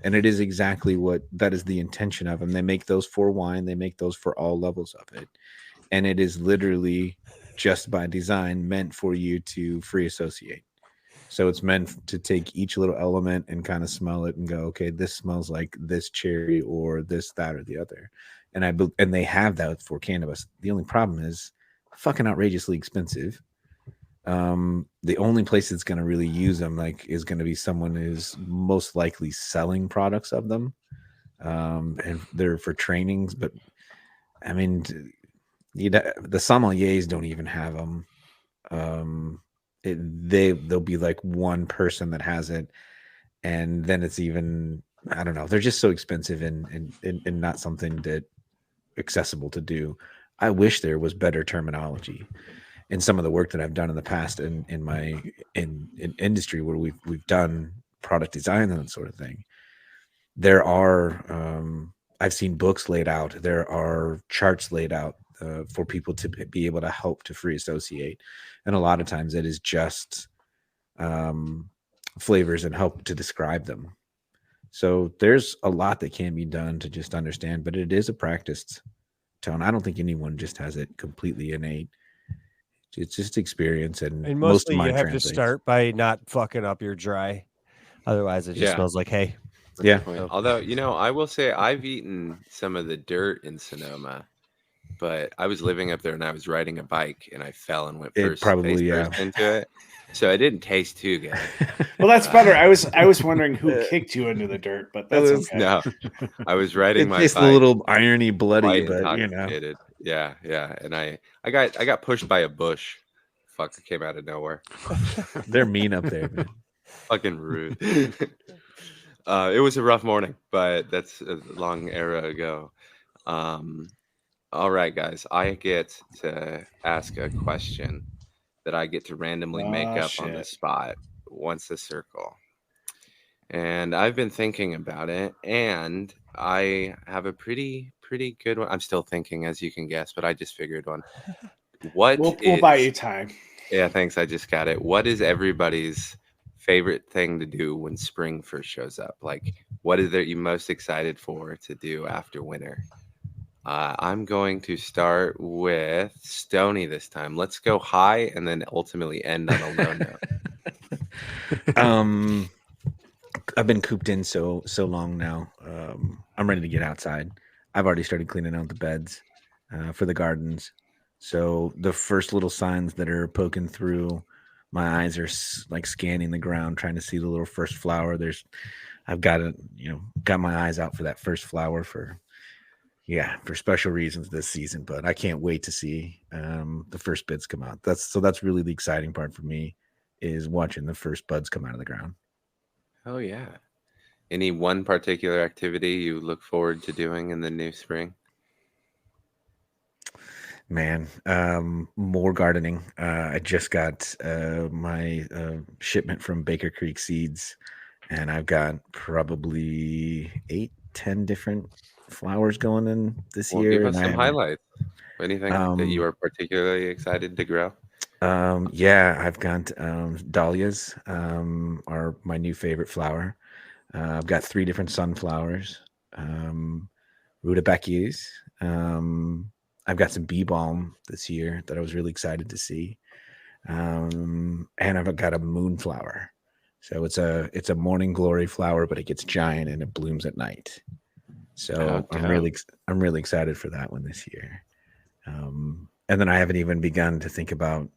And it is exactly that is the intention of them. They make those for wine. They make those for all levels of it. And it is literally just by design meant for you to free associate. So it's meant to take each little element and kind of smell it and go, okay, this smells like this cherry or this, that, or the other. And they have that for cannabis. The only problem is fucking outrageously expensive. The only place that's going to really use them is going to be someone who's most likely selling products of them, and they're for trainings. But I mean, the sommeliers don't even have them. There'll be like one person that has it, and then it's even, I don't know, they're just so expensive and not something that accessible to do. I wish there was better terminology in some of the work that I've done in the past in industry where we've done product design and that sort of thing. There are I've seen books laid out. There are charts laid out for people to be able to help to free associate, and a lot of times it is just flavors and help to describe them. So there's a lot that can be done to just understand, but it is a practiced tone. I don't think anyone just has it completely innate. It's just experience, and mostly most of mine you have translates. to start by not fucking up your dry. Otherwise, it just smells like hay. That's although, I will say I've eaten some of the dirt in Sonoma, but I was living up there and I was riding a bike and I fell and went face first into it. So it didn't taste too good. Well, that's better. I was wondering who kicked you into the dirt, but that's okay. No, I was riding my bike. It's a little irony bloody, but Yeah. And I got pushed by a bush. Fuck, it came out of nowhere. They're mean up there, man. Fucking rude. It was a rough morning, but that's a long era ago. All right, guys, I get to ask a question that I get to randomly make up on the spot once a circle. And I've been thinking about it, and I have a pretty good one. I'm still thinking, as you can guess, but I just figured one. We'll buy you time. Yeah, thanks. I just got it. What is everybody's favorite thing to do when spring first shows up? Like, what is you most excited for to do after winter? I'm going to start with Stoney this time. Let's go high and then ultimately end on a low note. I've been cooped in so long now. I'm ready to get outside. I've already started cleaning out the beds for the gardens. So the first little signs that are poking through my eyes are like scanning the ground, trying to see the little first flower. I've got got my eyes out for that first flower for special reasons this season. But I can't wait to see the first bits come out. That's really the exciting part for me, is watching the first buds come out of the ground. Oh yeah. Any one particular activity you look forward to doing in the new spring? Man, more gardening. I just got my shipment from Baker Creek Seeds, and I've got probably 8-10 different flowers going in this year. Give us and some highlights. Anything that you are particularly excited to grow? I've got dahlias are my new favorite flower. I've got 3 different sunflowers, rudbeckias. I've got some bee balm this year that I was really excited to see. And I've got a moonflower. So it's a morning glory flower, but it gets giant and it blooms at night. So I'm really excited for that one this year. And then I haven't even begun to think about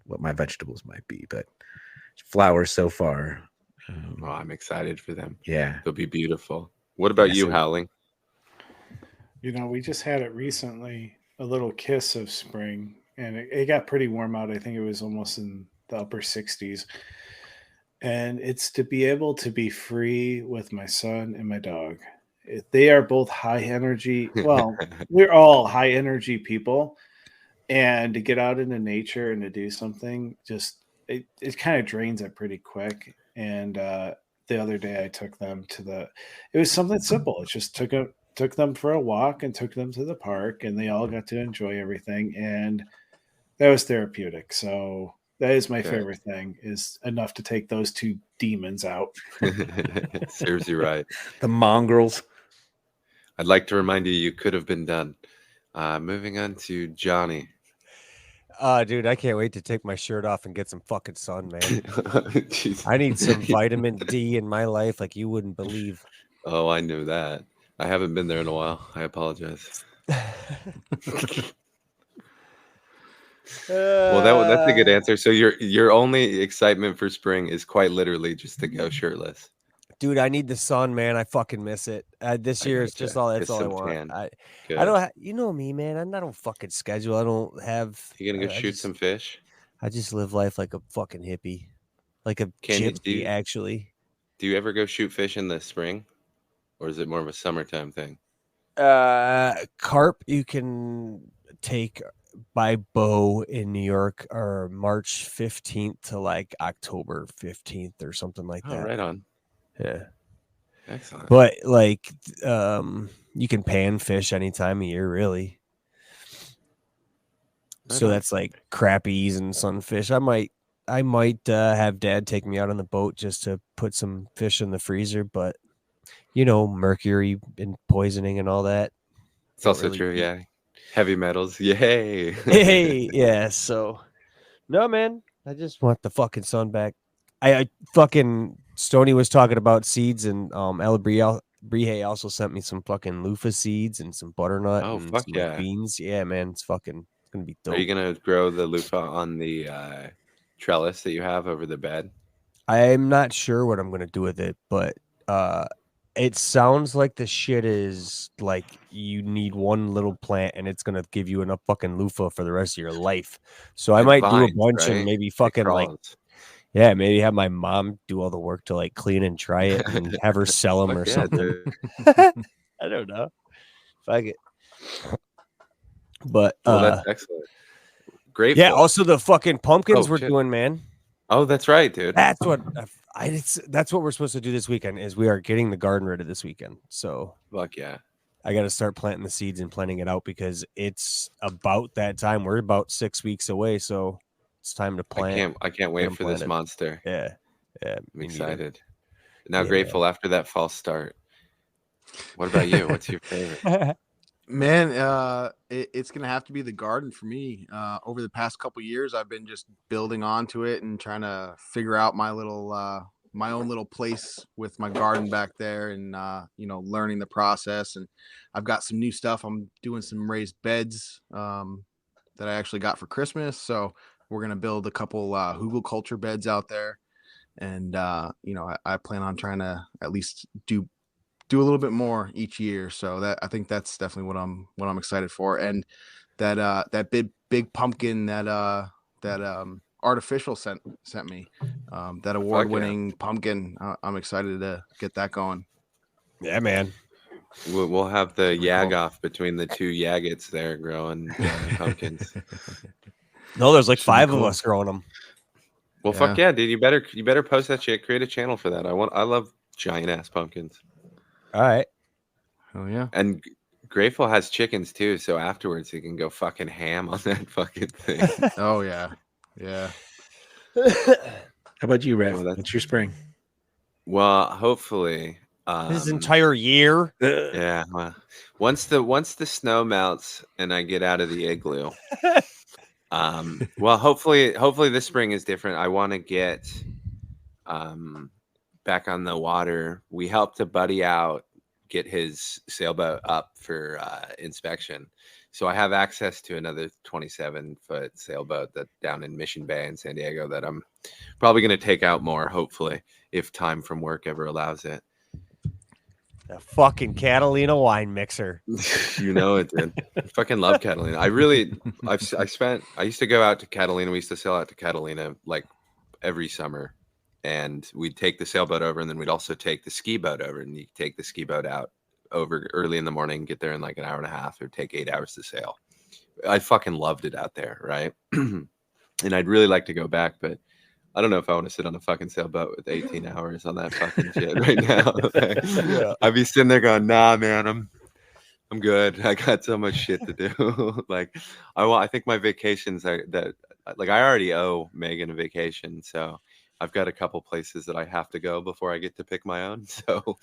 what my vegetables might be, but flowers so far. I'm excited for them. Yeah, they'll be beautiful. What about you, Howling? We just had it recently, a little kiss of spring, and it got pretty warm out. I think it was almost in the upper 60s. And it's to be able to be free with my son and my dog. They are both high energy. Well, we're all high energy people. And to get out into nature and to do something, just it kind of drains it pretty quick. And the other day I took them it was something simple. It just took them for a walk and took them to the park, and they all got to enjoy everything. And that was therapeutic. So that is my favorite thing, is enough to take those 2 demons out. Serves you right. The mongrels. I'd like to remind you could have been done. Moving on to Johnny. Dude, I can't wait to take my shirt off and get some fucking sun, man. I need some vitamin D in my life like you wouldn't believe. Oh, I knew that. I haven't been there in a while. I apologize. Well, that's a good answer. So your only excitement for spring is quite literally just to go shirtless. Dude, I need the sun, man. I fucking miss it. This year it's just all that's all I want. I don't you know me, man. I don't fucking schedule. I don't have. You gonna go shoot some fish? I just live life like a fucking hippie, like a gypsy. Actually, do you ever go shoot fish in the spring, or is it more of a summertime thing? Carp you can take by bow in New York or March 15th to like October 15th or something like that. Right on. Yeah. Excellent. But like you can pan fish any time of year, really. So that's like crappies and sunfish. I might have Dad take me out on the boat just to put some fish in the freezer, but mercury and poisoning and all that. It's also really true, yeah. Heavy metals, yay. Hey, yeah. So no, man, I just want the fucking sun back. I fucking Stoney was talking about seeds, and Ella Brihé also sent me some fucking loofah seeds and some butternut and some beans. Yeah, man, it's gonna be dope. Are you gonna grow the loofah on the trellis that you have over the bed? I'm not sure what I'm gonna do with it, but it sounds like the shit is like you need one little plant and it's gonna give you enough fucking loofah for the rest of your life. So I might do a bunch and maybe fucking like. Yeah, maybe have my mom do all the work to like clean and try it and have her sell them or something. I don't know. Fuck it. But that's excellent. Great. Yeah, also the fucking pumpkins we're doing, man. Oh, that's right, dude. That's what that's what we're supposed to do this weekend is we are getting the garden ready this weekend. So fuck yeah. I got to start planting the seeds and planting it out because it's about that time. We're about 6 weeks away, so it's time to plant. I can't wait for this monster. Yeah. I'm excited. Now, Grateful after that false start. What about you? What's your favorite? Man, it's gonna have to be the garden for me. Over the past couple years, I've been just building onto it and trying to figure out my little my own little place with my garden back there, and you know, learning the process. And I've got some new stuff. I'm doing some raised beds that I actually got for Christmas. So we're gonna build a couple hugelkultur beds out there, and you know, I plan on trying to at least do a little bit more each year. So that, I think that's definitely what I'm excited for. And that big pumpkin that Artificial sent me, that award-winning pumpkin. I'm excited to get that going. Yeah, man. We'll have the yag off between the two Yaggets there growing pumpkins. No, there's like 5 of us growing them. Well, fuck yeah, dude! You better post that shit. Create a channel for that. I love giant ass pumpkins. All right. Oh yeah. And Grateful has chickens too, so afterwards you can go fucking ham on that fucking thing. Oh yeah, yeah. How about you, Rev? What's your spring? Well, hopefully this entire year. Yeah. Well, once the snow melts and I get out of the igloo. Well, hopefully this spring is different. I want to get back on the water. We helped a buddy out get his sailboat up for inspection. So I have access to another 27-foot sailboat that down in Mission Bay in San Diego that I'm probably going to take out more, hopefully, if time from work ever allows it. The fucking Catalina wine mixer. You know it, dude. I fucking love Catalina. I used to go out to Catalina. We used to sail out to Catalina like every summer. And we'd take the sailboat over, and then we'd also take the ski boat over, and you take the ski boat out over early in the morning, get there in like an hour and a half, or take 8 hours to sail. I fucking loved it out there, right? And I'd really like to go back, but I don't know if I want to sit on a fucking sailboat with 18 hours on that fucking shit right now. Yeah. I'd be sitting there going, nah, man, I'm good. I got so much shit to do. Like, I think my vacations I already owe Megan a vacation, so I've got a couple places that I have to go before I get to pick my own. So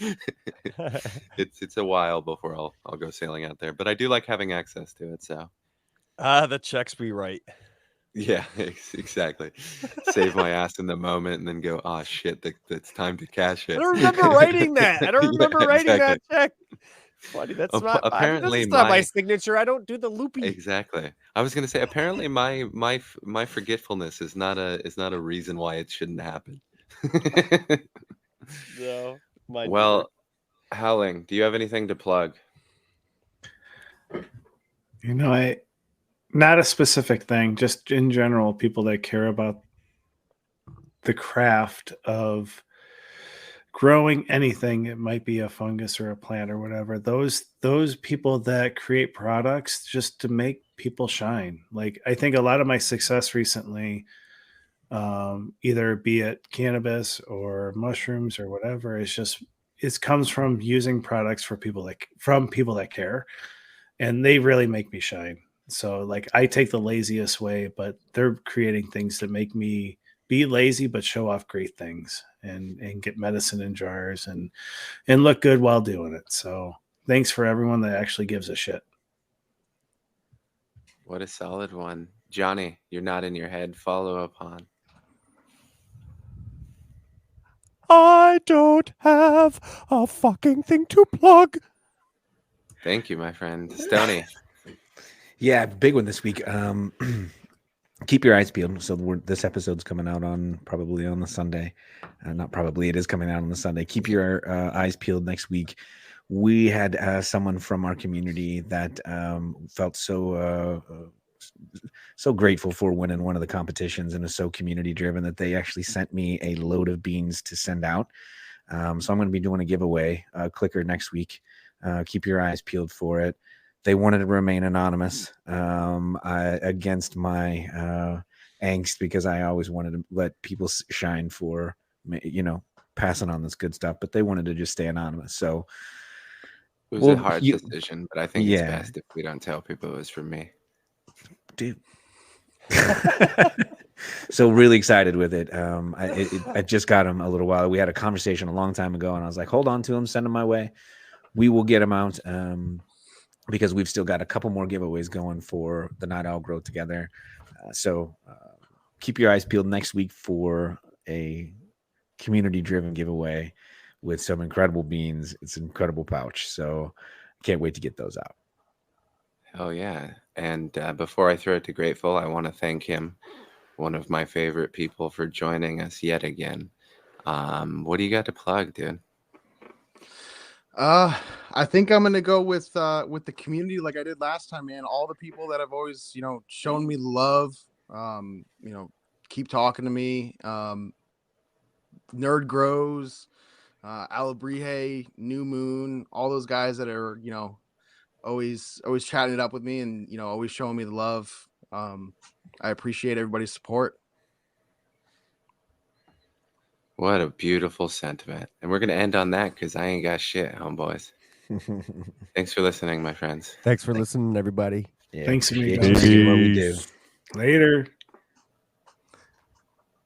it's a while before I'll go sailing out there. But I do like having access to it. So the checks be right. Yeah, exactly. Save my ass in the moment and then go, oh shit, it's time to cash it. I don't remember writing that. I don't remember writing that check. Funny, that's apparently not my signature. I don't do the loopy. Exactly. I was gonna say apparently my forgetfulness is not a reason why it shouldn't happen. No. Well, Howling, do you have anything to plug? You know, not a specific thing, just in general, people that care about the craft of growing anything. It might be a fungus or a plant or whatever. Those people that create products just to make people shine. Like, I think a lot of my success recently, either be it cannabis or mushrooms or whatever, it comes from using products from people that care, and they really make me shine. So like, I take the laziest way, but they're creating things that make me be lazy, but show off great things and get medicine in jars and look good while doing it. So thanks for everyone that actually gives a shit. What a solid one. Johnny, you're not in your head. Follow upon. I don't have a fucking thing to plug. Thank you, my friend. Stoney. Yeah, big one this week. Keep your eyes peeled. So this episode's coming out probably on the Sunday. Not probably, it is coming out on the Sunday. Keep your eyes peeled next week. We had someone from our community that felt so grateful for winning one of the competitions and is so community driven that they actually sent me a load of beans to send out. So I'm going to be doing a giveaway clicker next week. Keep your eyes peeled for it. They wanted to remain anonymous against my angst, because I always wanted to let people shine for, passing on this good stuff, but they wanted to just stay anonymous. So it was a hard decision, but I think it's best if we don't tell people it was from me. Dude. So really excited with it. I just got him a little while. We had a conversation a long time ago, and I was like, hold on to him, send him my way. We will get him out. Because we've still got a couple more giveaways going for the Night Owl Grow Together. So keep your eyes peeled next week for a community-driven giveaway with some incredible beans. It's an incredible pouch. So can't wait to get those out. Oh, yeah. And before I throw it to Grateful, I want to thank him, one of my favorite people, for joining us yet again. What do you got to plug, dude? I think I'm gonna go with the community like I did last time, man. All the people that have always, shown me love, keep talking to me. Nerd Grows, Alabrije, New Moon, all those guys that are, always chatting it up with me and, always showing me the love. I appreciate everybody's support. What a beautiful sentiment. And we're going to end on that because I ain't got shit, homeboys. Thanks for listening, my friends. Thanks for listening, everybody. Yeah, Thanks, appreciate amigos. you for what we do. Later.